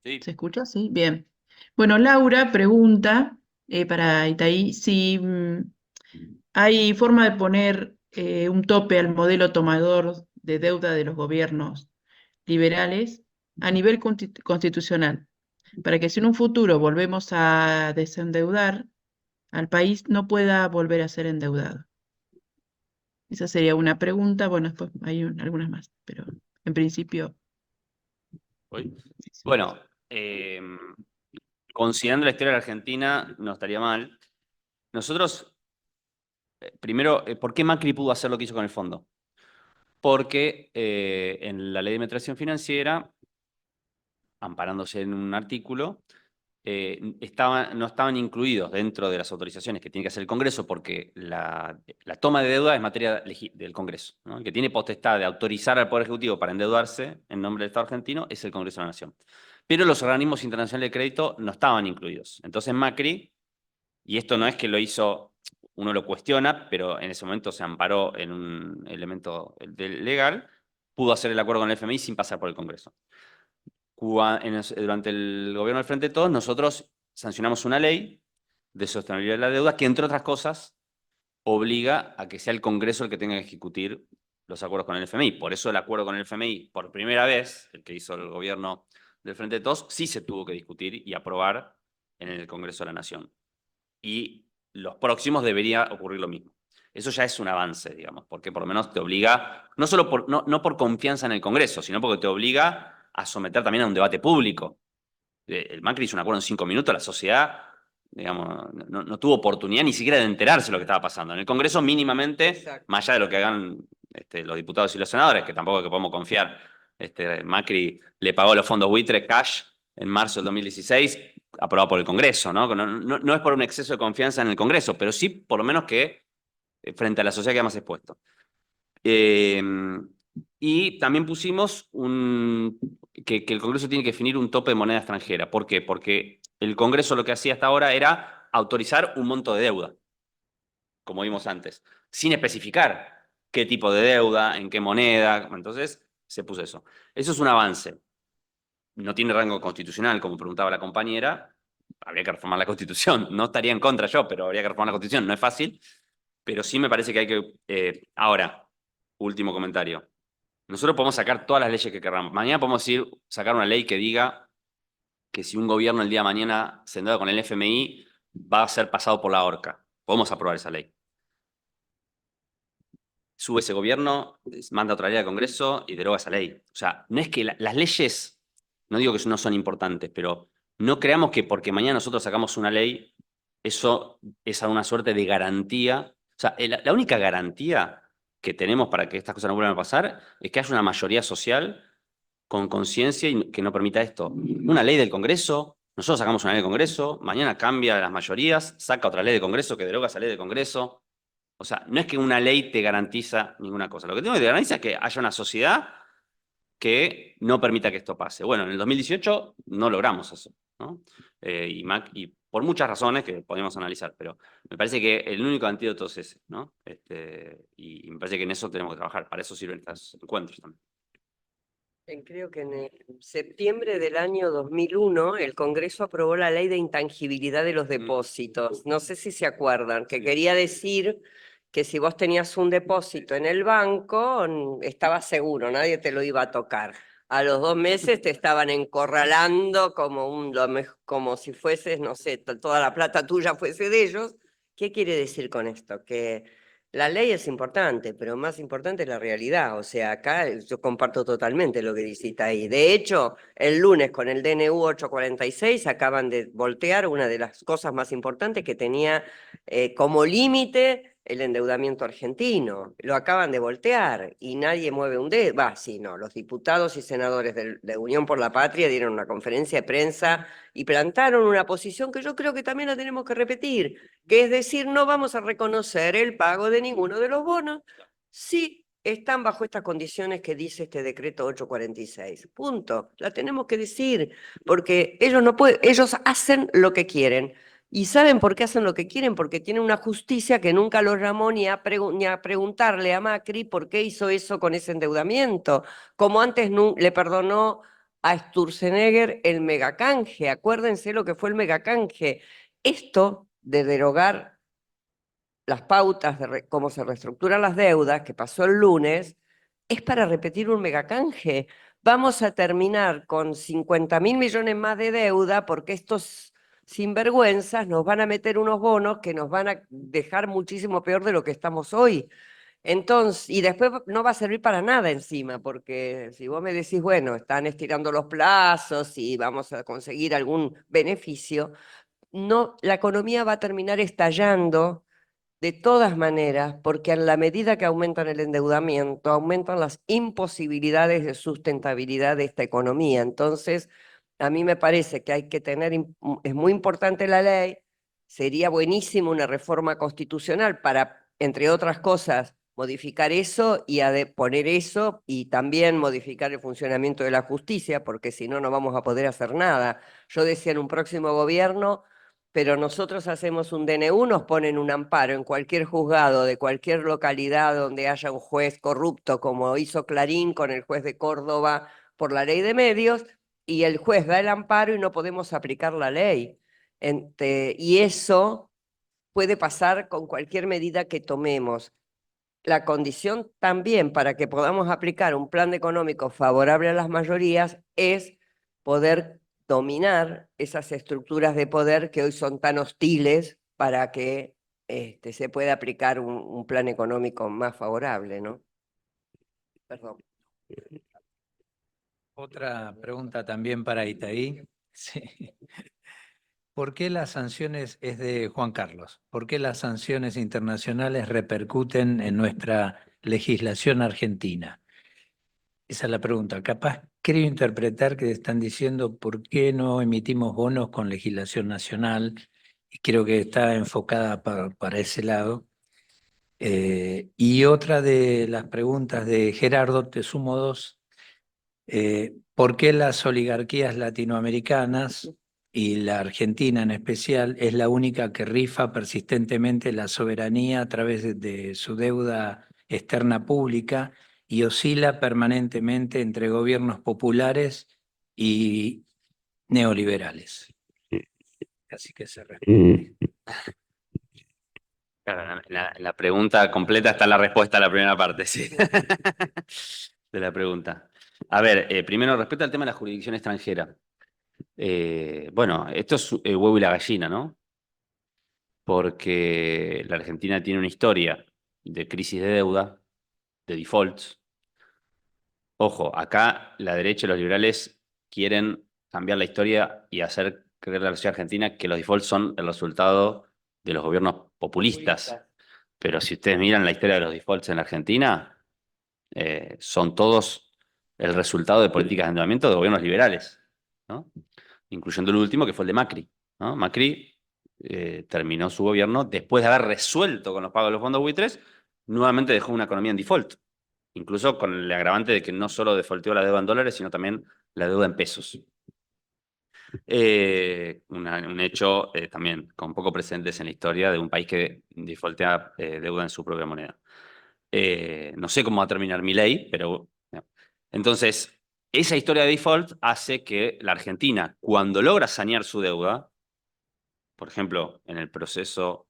Speaker 4: Sí.
Speaker 6: ¿Se escucha? Sí, bien. Bueno, Laura pregunta para Itaí si hay forma de poner un tope al modelo tomador de deuda de los gobiernos liberales a nivel constitucional, para que si en un futuro volvemos a desendeudar al país, no pueda volver a ser endeudado. Esa sería una pregunta. Bueno, después hay algunas más, pero en principio...
Speaker 4: Bueno, considerando la historia de la Argentina, no estaría mal. Nosotros, primero, ¿por qué Macri pudo hacer lo que hizo con el fondo? Porque en la ley de administración financiera, amparándose en un artículo, no estaban incluidos dentro de las autorizaciones que tiene que hacer el Congreso, porque la toma de deuda es materia del Congreso, ¿no? El que tiene potestad de autorizar al Poder Ejecutivo para endeudarse en nombre del Estado argentino es el Congreso de la Nación. Pero los organismos internacionales de crédito no estaban incluidos. Entonces Macri, y esto no es que lo hizo, uno lo cuestiona, pero en ese momento se amparó en un elemento legal, pudo hacer el acuerdo con el FMI sin pasar por el Congreso. Durante el gobierno del Frente de Todos, nosotros sancionamos una ley de sostenibilidad de la deuda que, entre otras cosas, obliga a que sea el Congreso el que tenga que ejecutar los acuerdos con el FMI. Por eso el acuerdo con el FMI, por primera vez, el que hizo el gobierno del Frente de Todos, sí se tuvo que discutir y aprobar en el Congreso de la Nación. Y los próximos debería ocurrir lo mismo. Eso ya es un avance, digamos, porque por lo menos te obliga, no solo no por confianza en el Congreso, sino porque te obliga a someter también a un debate público. El Macri hizo un acuerdo en 5 minutos, la sociedad, digamos, no tuvo oportunidad ni siquiera de enterarse de lo que estaba pasando. En el Congreso mínimamente,
Speaker 3: Exacto.
Speaker 4: más allá de lo que hagan los diputados y los senadores, que tampoco es que podemos confiar, Macri le pagó los fondos buitre cash en marzo del 2016, aprobado por el Congreso, ¿no? No es por un exceso de confianza en el Congreso, pero sí por lo menos que frente a la sociedad queda más expuesto. Y también pusimos que el Congreso tiene que definir un tope de moneda extranjera. ¿Por qué? Porque el Congreso lo que hacía hasta ahora era autorizar un monto de deuda, como vimos antes, sin especificar qué tipo de deuda, en qué moneda. Entonces se puso eso. Eso es un avance. No tiene rango constitucional, como preguntaba la compañera. Habría que reformar la Constitución. No estaría en contra yo, pero habría que reformar la Constitución. No es fácil, pero sí me parece que hay que... Ahora, último comentario. Nosotros podemos sacar todas las leyes que queramos. Mañana podemos sacar una ley que diga que si un gobierno el día de mañana se endeuda con el FMI, va a ser pasado por la horca. Podemos aprobar esa ley. Sube ese gobierno, manda otra ley al Congreso y deroga esa ley. O sea, no es que las leyes, no digo que no son importantes, pero no creamos que porque mañana nosotros sacamos una ley, eso es una suerte de garantía. O sea, la única garantía que tenemos para que estas cosas no vuelvan a pasar es que haya una mayoría social con conciencia y que no permita esto. Una ley del Congreso, nosotros sacamos una ley del Congreso, mañana cambia las mayorías, saca otra ley del Congreso que deroga esa ley del Congreso. O sea, no es que una ley te garantiza ninguna cosa. Lo que te garantiza es que haya una sociedad que no permita que esto pase. Bueno, en el 2018 no logramos eso, ¿no? Y por muchas razones que podemos analizar, pero me parece que el único antídoto es ese, ¿no? Y me parece que en eso tenemos que trabajar. Para eso sirven estos encuentros también.
Speaker 3: Creo que en septiembre del año 2001 el Congreso aprobó la ley de intangibilidad de los depósitos. No sé si se acuerdan, que quería decir que si vos tenías un depósito en el banco, estabas seguro, nadie te lo iba a tocar. A los 2 meses te estaban encorralando como si fueses, no sé, toda la plata tuya fuese de ellos. ¿Qué quiere decir con esto? Que la ley es importante, pero más importante es la realidad. O sea, acá yo comparto totalmente lo que dice ahí. De hecho, el lunes con el DNU 846 acaban de voltear una de las cosas más importantes que tenía como límite el endeudamiento argentino. Lo acaban de voltear y nadie mueve un dedo. Sí, no, los diputados y senadores de Unión por la Patria dieron una conferencia de prensa y plantaron una posición que yo creo que también la tenemos que repetir, que es decir, no vamos a reconocer el pago de ninguno de los bonos si están bajo estas condiciones que dice este decreto 846. Punto. La tenemos que decir, porque ellos no pueden, ellos hacen lo que quieren. ¿Y saben por qué hacen lo que quieren? Porque tienen una justicia que nunca los llamó ni a preguntarle a Macri por qué hizo eso con ese endeudamiento, como antes le perdonó a Sturzenegger el megacanje. Acuérdense lo que fue el megacanje. Esto de derogar las pautas de cómo se reestructuran las deudas, que pasó el lunes, es para repetir un megacanje. Vamos a terminar con 50.000 millones más de deuda porque estos sinvergüenzas nos van a meter unos bonos que nos van a dejar muchísimo peor de lo que estamos hoy. Entonces, y después no va a servir para nada encima, porque si vos me decís, bueno, están estirando los plazos y vamos a conseguir algún beneficio, no, la economía va a terminar estallando de todas maneras, porque en la medida que aumentan el endeudamiento, aumentan las imposibilidades de sustentabilidad de esta economía. Entonces, a mí me parece que hay que tener, es muy importante la ley, sería buenísimo una reforma constitucional para, entre otras cosas, modificar eso y poner eso y también modificar el funcionamiento de la justicia, porque si no, no vamos a poder hacer nada. Yo decía en un próximo gobierno, pero nosotros hacemos un DNU, nos ponen un amparo en cualquier juzgado de cualquier localidad donde haya un juez corrupto, como hizo Clarín con el juez de Córdoba por la ley de medios, y el juez da el amparo y no podemos aplicar la ley. Y eso puede pasar con cualquier medida que tomemos. La condición también para que podamos aplicar un plan económico favorable a las mayorías es poder dominar esas estructuras de poder que hoy son tan hostiles para que se pueda aplicar un plan económico más favorable, ¿no? Perdón.
Speaker 2: Otra pregunta también para Itaí. Sí. ¿Por qué las sanciones, es de Juan Carlos, por qué las sanciones internacionales repercuten en nuestra legislación argentina? Esa es la pregunta. Capaz creo interpretar que están diciendo por qué no emitimos bonos con legislación nacional, y creo que está enfocada para ese lado. Y otra de las preguntas de Gerardo, te sumo dos. ¿Por qué las oligarquías latinoamericanas y la Argentina en especial es la única que rifa persistentemente la soberanía a través de su deuda externa pública y oscila permanentemente entre gobiernos populares y neoliberales? Así que se responde.
Speaker 4: Claro, en la pregunta completa está la respuesta a la primera parte, sí. De la pregunta. A ver, primero, respecto al tema de la jurisdicción extranjera. Bueno, esto es el huevo y la gallina, ¿no? Porque la Argentina tiene una historia de crisis de deuda, de defaults. Ojo, acá la derecha y los liberales quieren cambiar la historia y hacer creer a la sociedad argentina que los defaults son el resultado de los gobiernos populistas. Pero si ustedes miran la historia de los defaults en la Argentina, son todos el resultado de políticas de endeudamiento de gobiernos liberales, ¿no? Incluyendo el último, que fue el de Macri, ¿no? Macri terminó su gobierno después de haber resuelto con los pagos de los fondos buitres, nuevamente dejó una economía en default, incluso con el agravante de que no solo defaulteó la deuda en dólares, sino también la deuda en pesos. Un hecho también con poco precedentes en la historia de un país que defaultea deuda en su propia moneda. No sé cómo va a terminar Milei, pero... Entonces, esa historia de default hace que la Argentina, cuando logra sanear su deuda, por ejemplo, en el proceso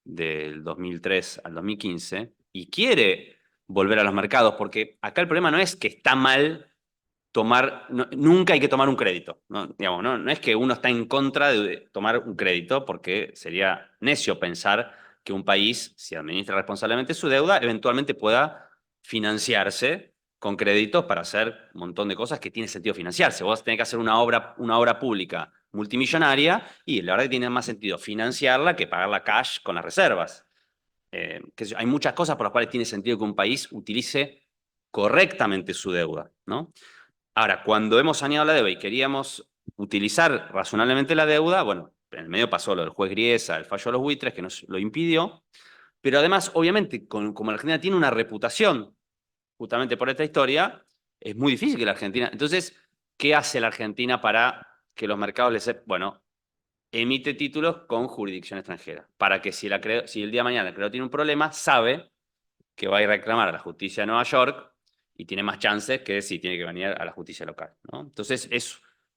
Speaker 4: del 2003 al 2015, y quiere volver a los mercados, porque acá el problema no es que está mal tomar, nunca hay que tomar un crédito, ¿no? Digamos, no es que uno está en contra de tomar un crédito, porque sería necio pensar que un país, si administra responsablemente su deuda, eventualmente pueda financiarse con créditos para hacer un montón de cosas que tiene sentido financiarse. Vos tenés que hacer una obra pública multimillonaria y la verdad que tiene más sentido financiarla que pagarla cash con las reservas. Hay muchas cosas por las cuales tiene sentido que un país utilice correctamente su deuda, ¿no? Ahora, cuando hemos saneado la deuda y queríamos utilizar razonablemente la deuda, bueno, en el medio pasó lo del juez Griesa, el fallo de los buitres, que nos lo impidió, pero además, obviamente, como la Argentina tiene una reputación justamente por esta historia, es muy difícil que la Argentina... Entonces, ¿qué hace la Argentina para que los mercados les... Bueno, emite títulos con jurisdicción extranjera, para que si el día de mañana el acreedor tiene un problema, sabe que va a ir a reclamar a la justicia de Nueva York y tiene más chances que si tiene que venir a la justicia local, ¿no? Entonces,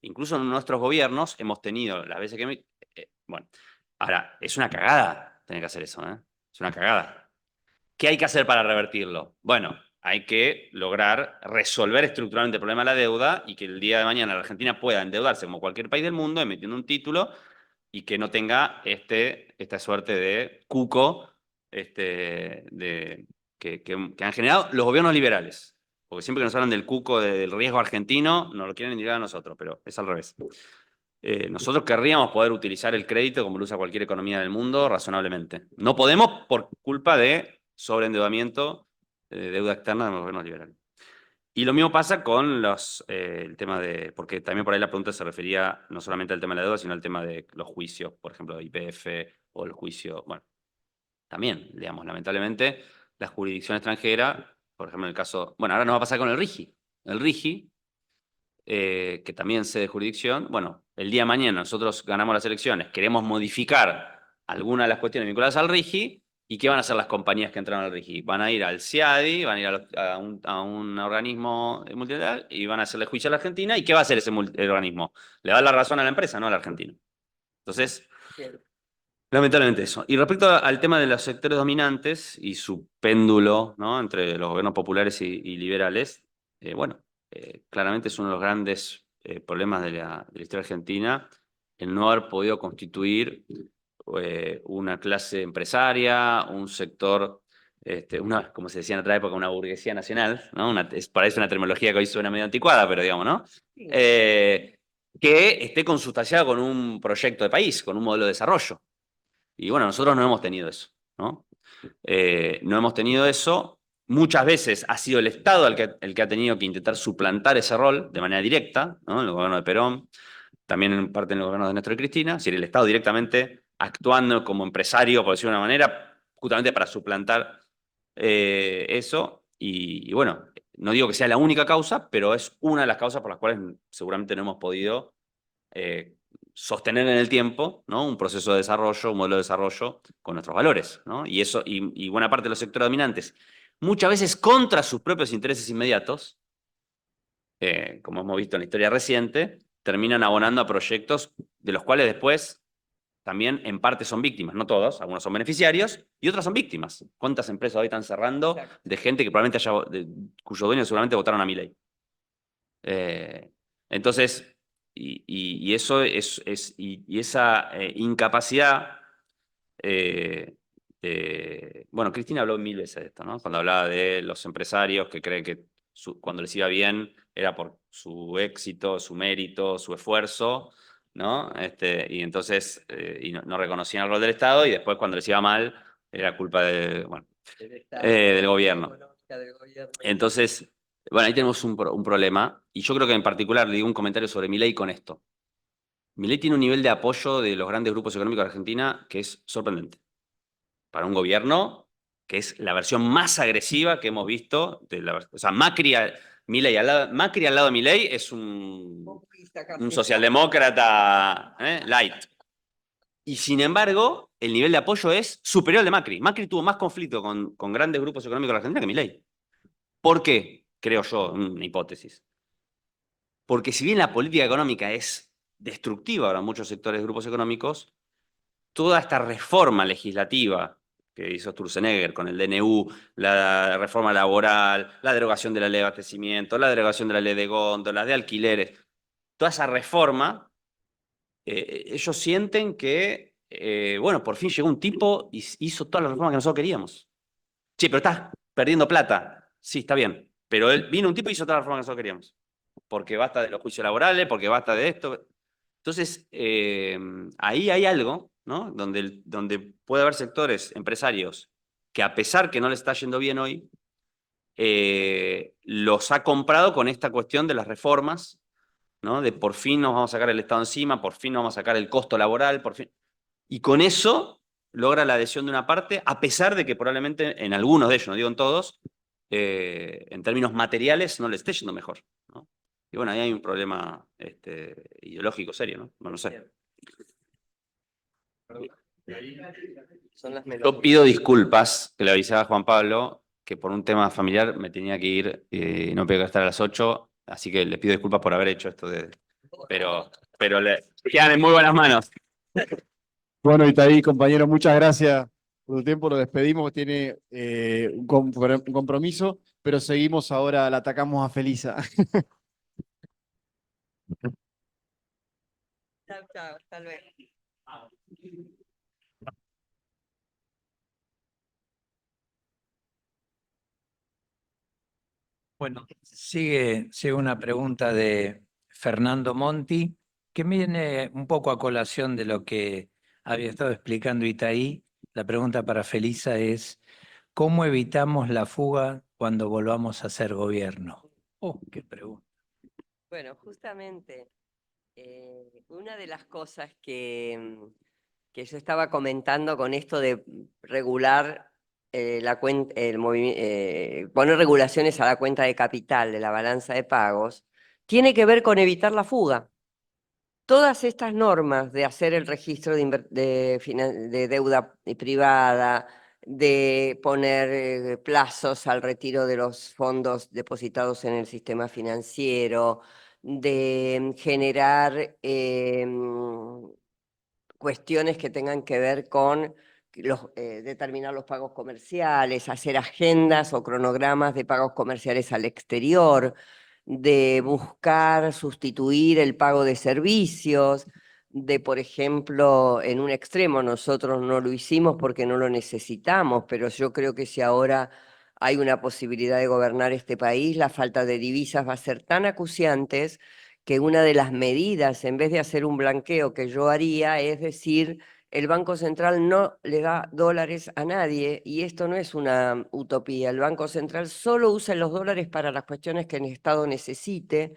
Speaker 4: incluso en nuestros gobiernos hemos tenido las veces que... bueno, ahora, es una cagada tener que hacer eso, ¿eh? Es una cagada. ¿Qué hay que hacer para revertirlo? Bueno, hay que lograr resolver estructuralmente el problema de la deuda y que el día de mañana la Argentina pueda endeudarse como cualquier país del mundo emitiendo un título y que no tenga esta suerte de cuco que han generado los gobiernos liberales. Porque siempre que nos hablan del cuco, del riesgo argentino, nos lo quieren indicar a nosotros, pero es al revés. Nosotros querríamos poder utilizar el crédito como lo usa cualquier economía del mundo razonablemente. No podemos por culpa de sobreendeudamiento de deuda externa de los gobiernos liberales. Y lo mismo pasa con el tema de, porque también por ahí la pregunta se refería no solamente al tema de la deuda, sino al tema de los juicios, por ejemplo, de YPF o el juicio, bueno, también, digamos, lamentablemente, la jurisdicción extranjera, por ejemplo, en el caso, bueno, ahora nos va a pasar con el RIGI. El RIGI, que también cede jurisdicción, bueno, el día de mañana nosotros ganamos las elecciones, queremos modificar algunas de las cuestiones vinculadas al RIGI, ¿y qué van a hacer las compañías que entraron al RIGI? Van a ir al CIADI, van a ir a un organismo multilateral y van a hacerle juicio a la Argentina. ¿Y qué va a hacer ese organismo? Le da la razón a la empresa, no al argentino. Entonces, lamentablemente eso. Y respecto al tema de los sectores dominantes y su péndulo, ¿no?, entre los gobiernos populares y liberales, bueno, claramente es uno de los grandes problemas de la historia argentina el no haber podido constituir una clase empresaria, un sector, como se decía en otra época, una burguesía nacional, ¿no? Parece una terminología que hoy suena medio anticuada, pero digamos, ¿no? Que esté consustanciada con un proyecto de país, con un modelo de desarrollo. Y bueno, nosotros no hemos tenido eso, ¿no? No hemos tenido eso. Muchas veces ha sido el Estado el que ha tenido que intentar suplantar ese rol de manera directa, ¿no? En el gobierno de Perón, también en parte en el gobierno de Néstor y Cristina, es decir, el Estado directamente actuando como empresario, por decirlo de una manera, justamente para suplantar eso. Y bueno, no digo que sea la única causa, pero es una de las causas por las cuales seguramente no hemos podido sostener en el tiempo, ¿no?, un proceso de desarrollo, un modelo de desarrollo con nuestros valores, ¿no? Y eso, y buena parte de los sectores dominantes, muchas veces contra sus propios intereses inmediatos, como hemos visto en la historia reciente, terminan abonando a proyectos de los cuales después también en parte son víctimas, no todos, algunos son beneficiarios y otras son víctimas. ¿Cuántas empresas hoy están cerrando de gente que probablemente cuyos dueños seguramente votaron a Milei? Entonces, y eso y esa incapacidad, bueno, Cristina habló mil veces de esto, ¿no? Cuando hablaba de los empresarios que creen que cuando les iba bien era por su éxito, su mérito, su esfuerzo, ¿no? Y entonces y no reconocían el rol del Estado, y después cuando les iba mal era culpa bueno, del gobierno. Entonces, bueno, ahí tenemos un problema, y yo creo que en particular le digo un comentario sobre Milei con esto. Milei tiene un nivel de apoyo de los grandes grupos económicos de Argentina que es sorprendente. Para un gobierno que es la versión más agresiva que hemos visto. O sea, Macri al lado de Milei es un socialdemócrata light. Y sin embargo, el nivel de apoyo es superior al de Macri. Macri tuvo más conflicto con grandes grupos económicos de Argentina que Milei. ¿Por qué? Creo yo, una hipótesis. Porque si bien la política económica es destructiva para muchos sectores de grupos económicos, toda esta reforma legislativa que hizo Sturzenegger con el DNU, la reforma laboral, la derogación de la ley de abastecimiento, la derogación de la ley de góndolas, de alquileres, toda esa reforma, ellos sienten que, bueno, por fin llegó un tipo y hizo todas las reformas que nosotros queríamos. Sí, pero estás perdiendo plata. Sí, está bien. Pero vino un tipo y hizo todas las reformas que nosotros queríamos. Porque basta de los juicios laborales, porque basta de esto. Entonces, ahí hay algo, ¿no? Donde puede haber sectores empresarios que, a pesar que no les está yendo bien hoy, los ha comprado con esta cuestión de las reformas, ¿no? De por fin nos vamos a sacar el Estado encima, por fin nos vamos a sacar el costo laboral, por fin. Y con eso logra la adhesión de una parte, a pesar de que probablemente en algunos de ellos, no digo en todos, en términos materiales no le esté yendo mejor, ¿no? Y bueno, ahí hay un problema ideológico serio, ¿no? No lo sé. Yo pido disculpas, que le avisaba a Juan Pablo, que por un tema familiar me tenía que ir y no podía estar a las 8, así que le pido disculpas por haber hecho esto pero quedan en muy buenas manos.
Speaker 7: Bueno, Itaí, compañero, muchas gracias por tu tiempo. Lo despedimos, tiene un compromiso, pero seguimos ahora, la atacamos a Felisa.
Speaker 3: Chao, chao, hasta luego.
Speaker 2: Bueno, sigue una pregunta de Fernando Monti, que viene un poco a colación de lo que había estado explicando Itaí. La pregunta para Felisa es, ¿cómo evitamos la fuga cuando volvamos a ser gobierno? Oh, qué pregunta.
Speaker 3: Bueno, justamente una de las cosas que yo estaba comentando con esto de regular poner regulaciones a la cuenta de capital de la balanza de pagos, tiene que ver con evitar la fuga. Todas estas normas de hacer el registro de deuda privada, de poner plazos al retiro de los fondos depositados en el sistema financiero, de generar cuestiones que tengan que ver con determinar los pagos comerciales, hacer agendas o cronogramas de pagos comerciales al exterior, de buscar sustituir el pago de servicios, de, por ejemplo, en un extremo nosotros no lo hicimos porque no lo necesitamos, pero yo creo que si ahora hay una posibilidad de gobernar este país, la falta de divisas va a ser tan acuciantes que una de las medidas, en vez de hacer un blanqueo que yo haría, es decir, el Banco Central no le da dólares a nadie, y esto no es una utopía. El Banco Central solo usa los dólares para las cuestiones que el Estado necesite,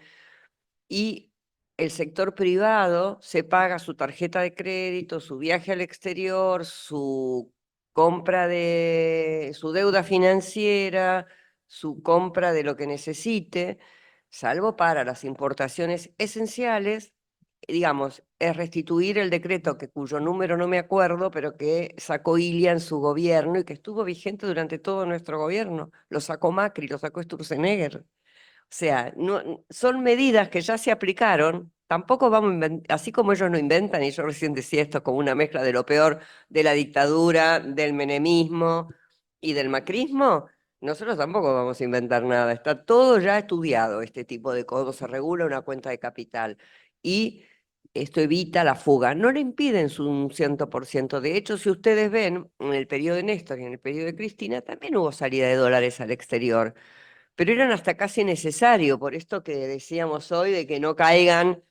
Speaker 3: y el sector privado se paga su tarjeta de crédito, su viaje al exterior, su compra de su deuda financiera, su compra de lo que necesite, salvo para las importaciones esenciales. Digamos, es restituir el decreto cuyo número no me acuerdo, pero que sacó Ilia en su gobierno y que estuvo vigente durante todo nuestro gobierno. Lo sacó Macri, lo sacó Sturzenegger. O sea, son medidas que ya se aplicaron. Tampoco vamos a inventar, así como ellos no inventan, y yo recién decía esto como una mezcla de lo peor de la dictadura, del menemismo y del macrismo, Nosotros tampoco vamos a inventar nada, está todo ya estudiado, este tipo de cosas, se regula una cuenta de capital y esto evita la fuga, no le impiden un 100%. De hecho, si ustedes ven, en el periodo de Néstor y en el periodo de Cristina también hubo salida de dólares al exterior, pero eran hasta casi necesario, por esto que decíamos hoy de que no caigan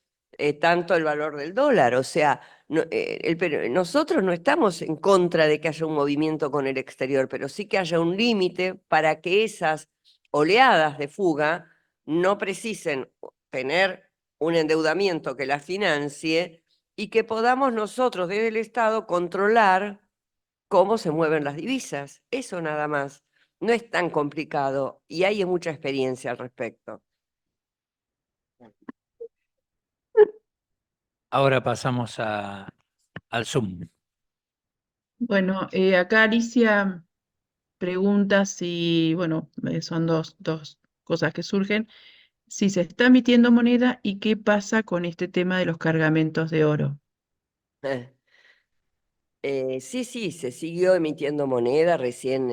Speaker 3: tanto el valor del dólar. O sea, nosotros no estamos en contra de que haya un movimiento con el exterior, pero sí que haya un límite para que esas oleadas de fuga no precisen tener un endeudamiento que las financie y que podamos nosotros desde el Estado controlar cómo se mueven las divisas. Eso nada más. No es tan complicado y hay mucha experiencia al respecto.
Speaker 2: Ahora pasamos al Zoom.
Speaker 6: Bueno, acá Alicia pregunta si, bueno, son dos cosas que surgen, si se está emitiendo moneda y qué pasa con este tema de los cargamentos de oro.
Speaker 3: Sí, sí, se siguió emitiendo moneda, recién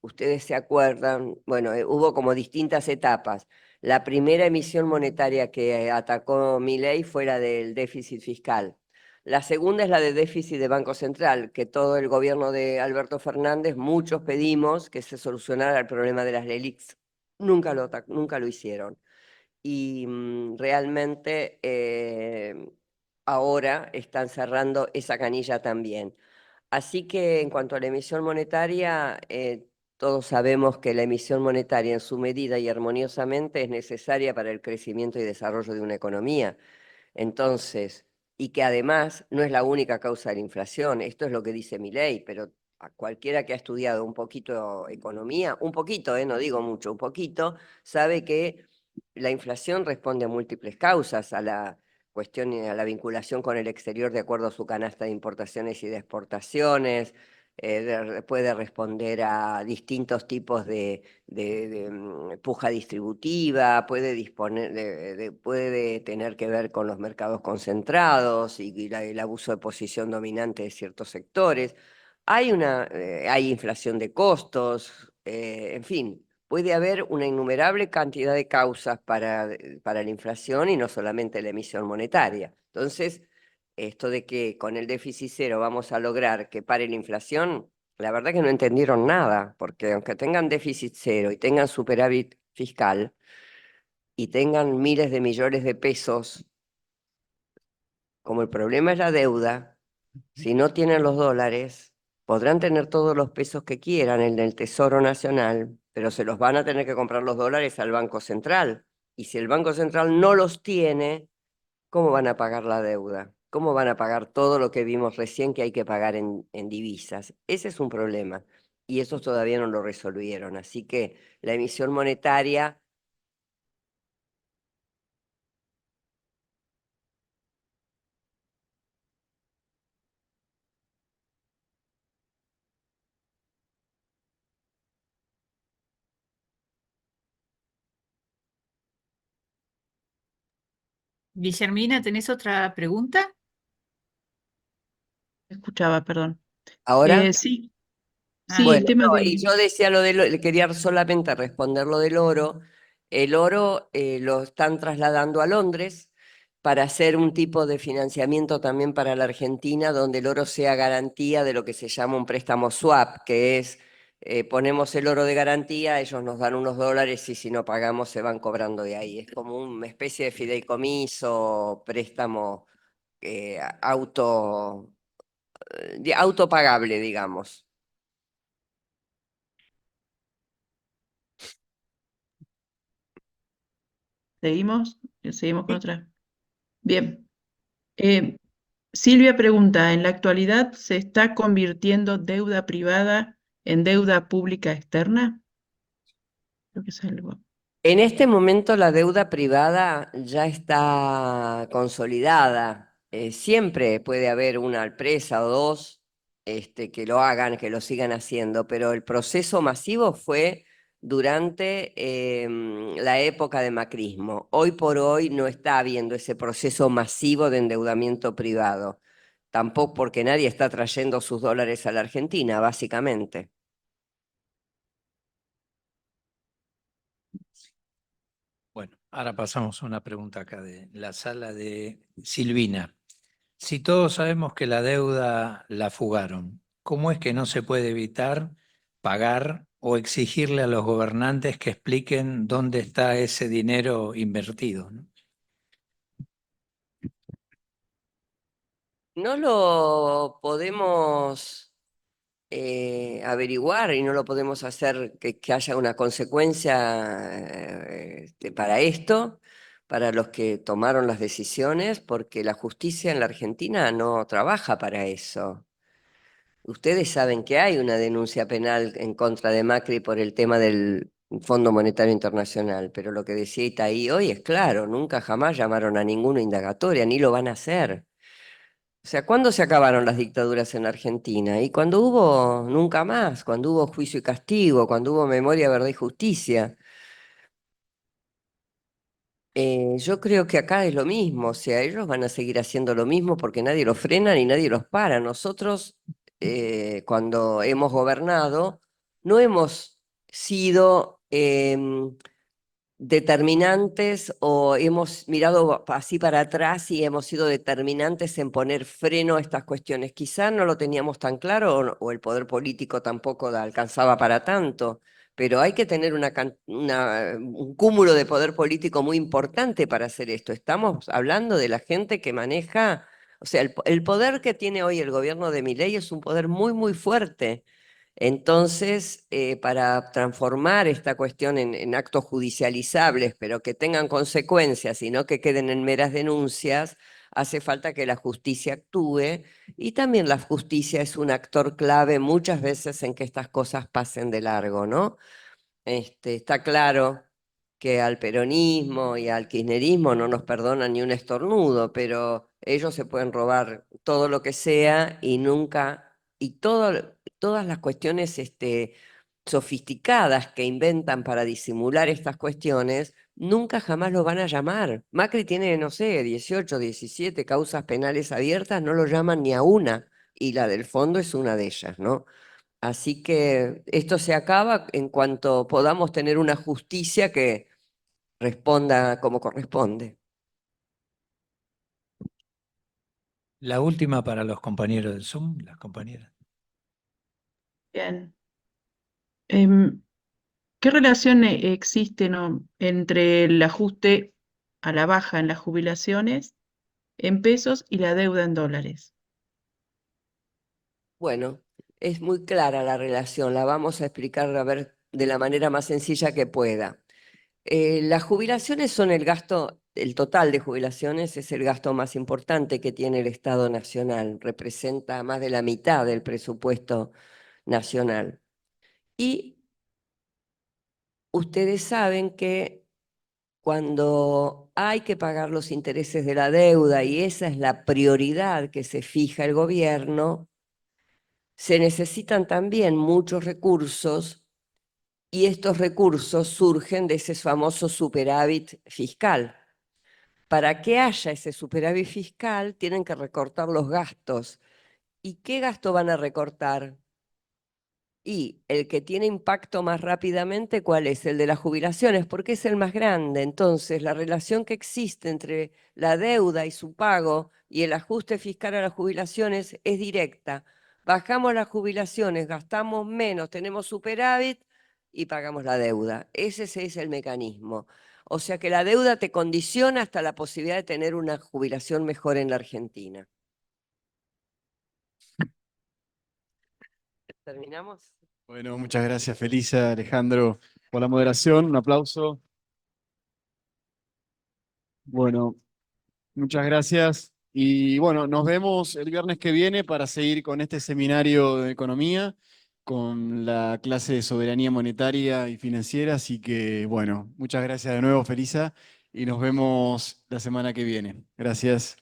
Speaker 3: ustedes se acuerdan, bueno, hubo como distintas etapas. La primera emisión monetaria que atacó Milei fue la del déficit fiscal. La segunda es la de déficit de Banco Central, que todo el gobierno de Alberto Fernández, muchos pedimos que se solucionara el problema de las LELIQs. Nunca lo hicieron. Y realmente ahora están cerrando esa canilla también. Así que en cuanto a la emisión monetaria, todos sabemos que la emisión monetaria en su medida y armoniosamente es necesaria para el crecimiento y desarrollo de una economía. Entonces, y que además no es la única causa de la inflación, esto es lo que dice Milei, pero a cualquiera que ha estudiado un poquito economía, un poquito, no digo mucho, un poquito, sabe que la inflación responde a múltiples causas, a la cuestión y a la vinculación con el exterior de acuerdo a su canasta de importaciones y de exportaciones, puede responder a distintos tipos de puja distributiva, puede disponer puede tener que ver con los mercados concentrados y el abuso de posición dominante de ciertos sectores. Hay inflación de costos, en fin, puede haber una innumerable cantidad de causas para la inflación y no solamente la emisión monetaria. Entonces, esto de que con el déficit cero vamos a lograr que pare la inflación, la verdad que no entendieron nada, porque aunque tengan déficit cero y tengan superávit fiscal y tengan miles de millones de pesos, como el problema es la deuda, si no tienen los dólares, podrán tener todos los pesos que quieran en el Tesoro Nacional, pero se los van a tener que comprar los dólares al Banco Central. Y si el Banco Central no los tiene, ¿cómo van a pagar la deuda? ¿Cómo van a pagar todo lo que vimos recién que hay que pagar en divisas? Ese es un problema. Y esos todavía no lo resolvieron. Así que la emisión monetaria...
Speaker 1: Guillermina, ¿tenés otra pregunta?
Speaker 6: Escuchaba, perdón.
Speaker 3: ¿Ahora?
Speaker 6: Sí,
Speaker 1: Ah,
Speaker 6: sí, el
Speaker 3: Bueno,
Speaker 6: tema
Speaker 3: no, y
Speaker 6: del...
Speaker 3: yo decía lo del, le quería solamente responder lo del oro. El oro lo están trasladando a Londres para hacer un tipo de financiamiento también para la Argentina, donde el oro sea garantía de lo que se llama un préstamo swap, que es ponemos el oro de garantía, ellos nos dan unos dólares y si no pagamos se van cobrando de ahí. Es como una especie de fideicomiso, préstamo autopagable, digamos.
Speaker 6: ¿Seguimos? Seguimos con otra. Bien. Eh, Silvia pregunta, ¿en la actualidad se está convirtiendo deuda privada en deuda pública externa? Creo que es algo.
Speaker 3: En este momento la deuda privada ya está consolidada. Siempre puede haber una empresa o dos que lo hagan, que lo sigan haciendo, pero el proceso masivo fue durante la época de macrismo. Hoy por hoy no está habiendo ese proceso masivo de endeudamiento privado, tampoco porque nadie está trayendo sus dólares a la Argentina, básicamente.
Speaker 2: Ahora pasamos a una pregunta acá de la sala de Silvina. Si todos sabemos que la deuda la fugaron, ¿cómo es que no se puede evitar pagar o exigirle a los gobernantes que expliquen dónde está ese dinero invertido, ¿no?
Speaker 3: No lo podemos averiguar y no lo podemos hacer que haya una consecuencia para esto, para los que tomaron las decisiones, porque la justicia en la Argentina no trabaja para eso. Ustedes saben que hay una denuncia penal en contra de Macri por el tema del Fondo Monetario Internacional, pero lo que decía Itaí hoy es claro, nunca jamás llamaron a ninguna indagatoria, ni lo van a hacer. O sea, ¿cuándo se acabaron las dictaduras en Argentina? Y cuando hubo, nunca más, cuando hubo juicio y castigo, cuando hubo memoria, verdad y justicia. Yo creo que acá es lo mismo, o sea, ellos van a seguir haciendo lo mismo porque nadie los frena ni nadie los para. Nosotros, cuando hemos gobernado, no hemos sido determinantes o hemos mirado así para atrás y hemos sido determinantes en poner freno a estas cuestiones. Quizá no lo teníamos tan claro o el poder político tampoco alcanzaba para tanto, pero hay que tener un cúmulo de poder político muy importante para hacer esto. Estamos hablando de la gente que maneja, o sea, el poder que tiene hoy el gobierno de Milei es un poder muy, muy fuerte. Entonces, para transformar esta cuestión en actos judicializables, pero que tengan consecuencias y no que queden en meras denuncias, hace falta que la justicia actúe y también la justicia es un actor clave muchas veces en que estas cosas pasen de largo, ¿no? Está claro que al peronismo y al kirchnerismo no nos perdonan ni un estornudo, pero ellos se pueden robar todo lo que sea y nunca, todas las cuestiones sofisticadas que inventan para disimular estas cuestiones, nunca jamás lo van a llamar. Macri tiene, no sé, 18, 17 causas penales abiertas, no lo llaman ni a una, y la del fondo es una de ellas, ¿no? Así que esto se acaba en cuanto podamos tener una justicia que responda como corresponde.
Speaker 2: La última para los compañeros del Zoom, las compañeras.
Speaker 6: Bien. ¿Qué relación existe, ¿no?, entre el ajuste a la baja en las jubilaciones en pesos y la deuda en dólares?
Speaker 3: Bueno, es muy clara la relación, la vamos a explicar a ver de la manera más sencilla que pueda. Las jubilaciones son el gasto, el total de jubilaciones es el gasto más importante que tiene el Estado Nacional, representa más de la mitad del presupuesto nacional. Y ustedes saben que cuando hay que pagar los intereses de la deuda y esa es la prioridad que se fija el gobierno, se necesitan también muchos recursos y estos recursos surgen de ese famoso superávit fiscal. Para que haya ese superávit fiscal tienen que recortar los gastos. ¿Y qué gasto van a recortar? Y el que tiene impacto más rápidamente, ¿cuál es? El de las jubilaciones, porque es el más grande. Entonces, la relación que existe entre la deuda y su pago y el ajuste fiscal a las jubilaciones es directa. Bajamos las jubilaciones, gastamos menos, tenemos superávit y pagamos la deuda. Ese es el mecanismo. O sea que la deuda te condiciona hasta la posibilidad de tener una jubilación mejor en la Argentina. ¿Terminamos?
Speaker 7: Bueno, muchas gracias, Felisa, Alejandro, por la moderación. Un aplauso. Bueno, muchas gracias. Y bueno, nos vemos el viernes que viene para seguir con este seminario de economía, con la clase de soberanía monetaria y financiera. Así que, bueno, muchas gracias de nuevo, Felisa, y nos vemos la semana que viene. Gracias.